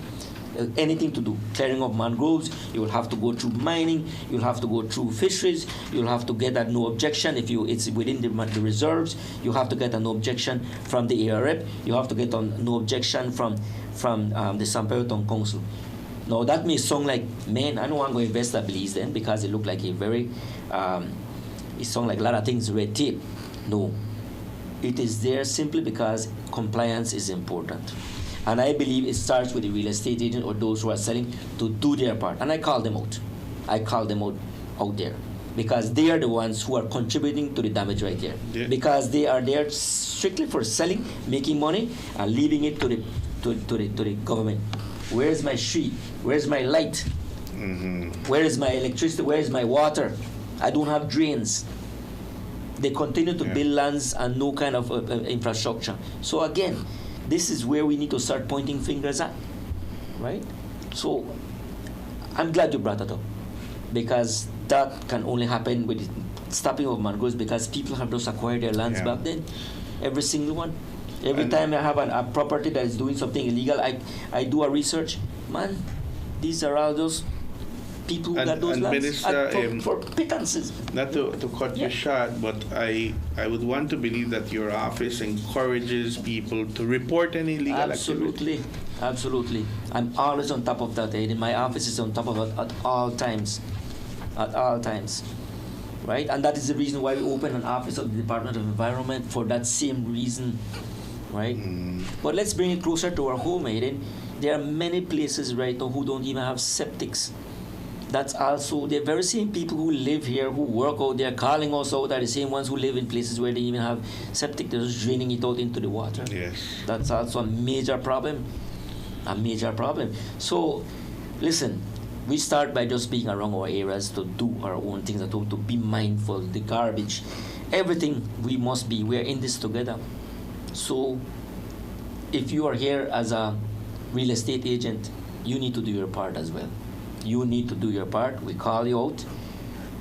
Speaker 12: Anything to do, clearing of mangroves, you will have to go through mining, you'll have to go through fisheries, you'll have to get a no objection if it's within the reserves, you have to get a no objection from the ARF, you have to get a no objection from the San Pedro Town Council. Now that may sound like, man, I don't want to go invest that Belize then because it looked like a very, it sounds like a lot of things red tape. No, it is there simply because compliance is important. And I believe it starts with the real estate agent or those who are selling to do their part. And I call them out. I call them out there. Because they are the ones who are contributing to the damage right there. Yeah. Because they are there strictly for selling, making money, and leaving it to the government. Where's my street? Where's my light? Mm-hmm. Where is my electricity? Where is my water? I don't have drains. They continue to build lands and no kind of infrastructure. So again, this is where we need to start pointing fingers at, right? So I'm glad you brought that up because that can only happen with the stopping of mangroves because people have just acquired their lands back then. Every single one. Every time I have a property that is doing something illegal, I do a research. Man, these are all those people who got those lands for pittances.
Speaker 5: Not to cut you short, but I would want to believe that your office encourages people to report any illegal activity.
Speaker 12: Absolutely. I'm always on top of that, Aiden. My office is on top of it at all times. At all times. Right? And that is the reason why we open an office of the Department of Environment for that same reason. Right? But let's bring it closer to our home, Aiden. There are many places right now who don't even have septics. That's also the very same people who live here, who work out there, calling us out, are the same ones who live in places where they even have septic. They're just draining it out into the water.
Speaker 5: Yes.
Speaker 12: That's also a major problem. A major problem. So, listen, we start by just being around our areas to do our own things at home, to be mindful, the garbage, everything we must be. We're in this together. So, if you are here as a real estate agent, you need to do your part as well. You need to do your part. We call you out,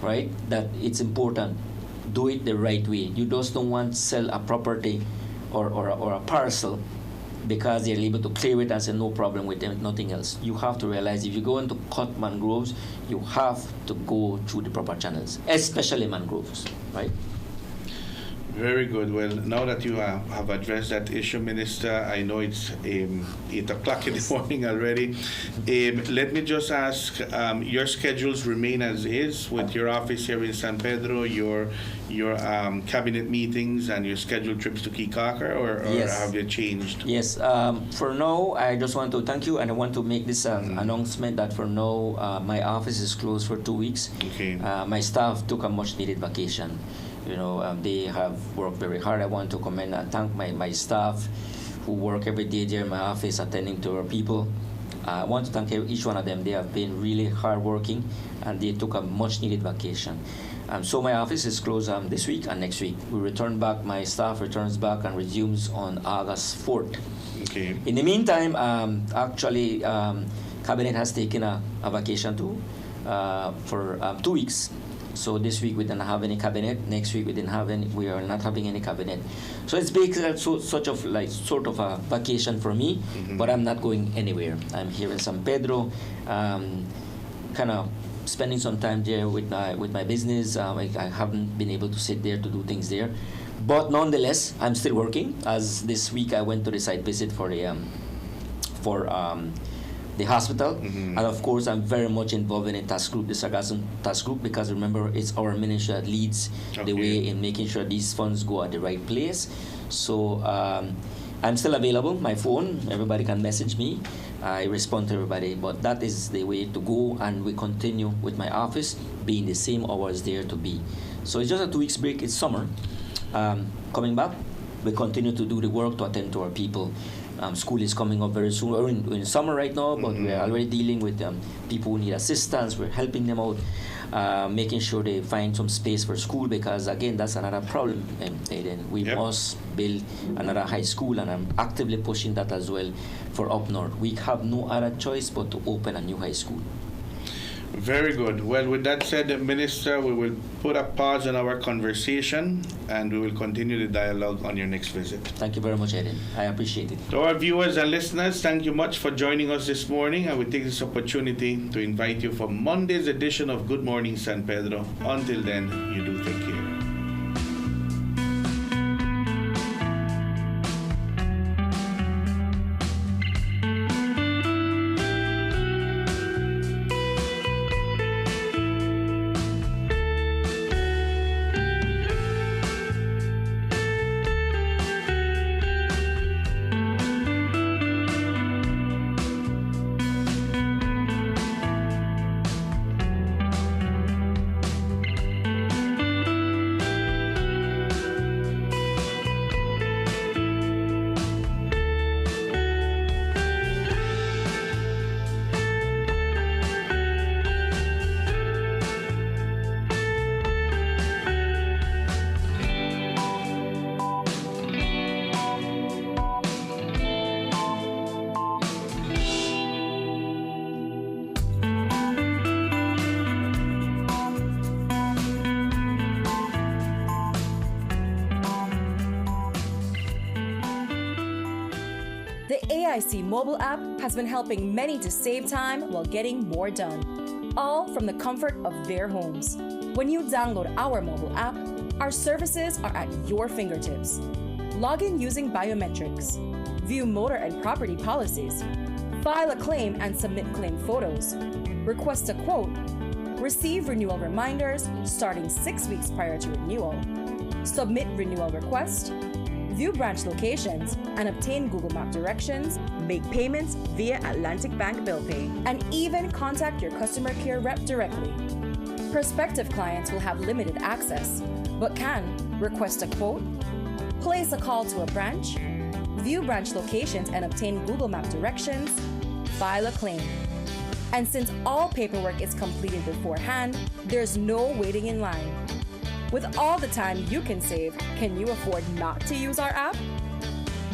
Speaker 12: right? That it's important. Do it the right way. You just don't want to sell a property or a parcel because they're able to clear it and say no problem with them, nothing else. You have to realize if you go into cut mangroves, you have to go through the proper channels, especially mangroves, right?
Speaker 5: Very good. Well, now that you have addressed that issue, Minister, I know it's 8 o'clock in the morning already. Let me just ask, your schedules remain as is with your office here in San Pedro, your cabinet meetings and your scheduled trips to Kikaka, or
Speaker 12: Yes.
Speaker 5: have you changed?
Speaker 12: Yes. For now, I just want to thank you, and I want to make this announcement that for now, my office is closed for 2 weeks.
Speaker 5: Okay.
Speaker 12: My staff took a much-needed vacation. You know, they have worked very hard. I want to commend and thank my staff who work every day there in my office attending to our people. I want to thank each one of them. They have been really hardworking, and they took a much-needed vacation. So my office is closed this week and next week. We return back. My staff returns back and resumes on August 4th.
Speaker 5: Okay.
Speaker 12: In the meantime, Cabinet has taken a vacation too for 2 weeks. So this week we didn't have any cabinet. Next week we are not having any cabinet. So it's basically sort of a vacation for me, but I'm not going anywhere. I'm here in San Pedro, kind of spending some time there with my business. I haven't been able to sit there to do things there, but nonetheless, I'm still working. As this week I went to the site visit for the hospital, and of course I'm very much involved in a task group, the Sargassum task group, because remember it's our ministry that leads the way in making sure these funds go at the right place. So I'm still available. My phone, everybody can message me. I respond to everybody, but that is the way to go, and we continue with my office being the same hours there to be. So it's just a 2 weeks break. It's summer. Coming back, we continue to do the work to attend to our people. School is coming up very soon. We're in summer right now, but we're already dealing with people who need assistance. We're helping them out, making sure they find some space for school, because again, that's another problem. We must build another high school, and I'm actively pushing that as well for up north. We have no other choice but to open a new high school.
Speaker 5: Very good. Well, with that said, Minister, we will put a pause on our conversation, and we will continue the dialogue on your next visit.
Speaker 12: Thank you very much, Eden. I appreciate it.
Speaker 5: To our viewers and listeners, thank you much for joining us this morning, and we take this opportunity to invite you for Monday's edition of Good Morning San Pedro. Until then, you do take care.
Speaker 15: The AIC mobile app has been helping many to save time while getting more done, all from the comfort of their homes. When you download our mobile app, our services are at your fingertips. Log in using biometrics, view motor and property policies, file a claim and submit claim photos, request a quote, receive renewal reminders starting 6 weeks prior to renewal, submit renewal request, view branch locations, and obtain Google Map directions, make payments via Atlantic Bank Bill Pay, and even contact your customer care rep directly. Prospective clients will have limited access, but can request a quote, place a call to a branch, view branch locations and obtain Google Map directions, file a claim. And since all paperwork is completed beforehand, there's no waiting in line. With all the time you can save, can you afford not to use our app?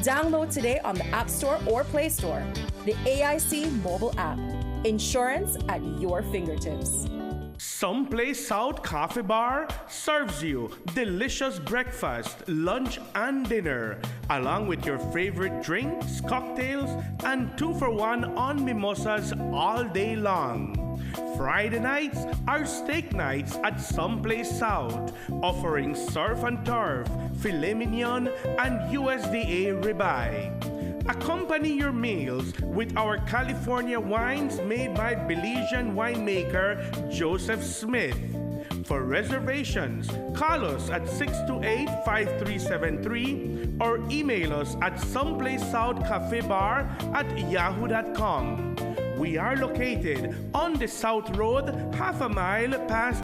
Speaker 15: Download today on the App Store or Play Store. The AIC mobile app. Insurance at your fingertips.
Speaker 16: Someplace South Coffee Bar serves you delicious breakfast, lunch, and dinner, along with your favorite drinks, cocktails, and 2-for-1 on mimosas all day long. Friday nights are steak nights at Someplace South, offering surf and turf, filet mignon, and USDA ribeye. Accompany your meals with our California wines made by Belizean winemaker Joseph Smith. For reservations, call us at 628-5373 or email us at someplacesouthcafebar@yahoo.com. We are located on the South Road, half a mile past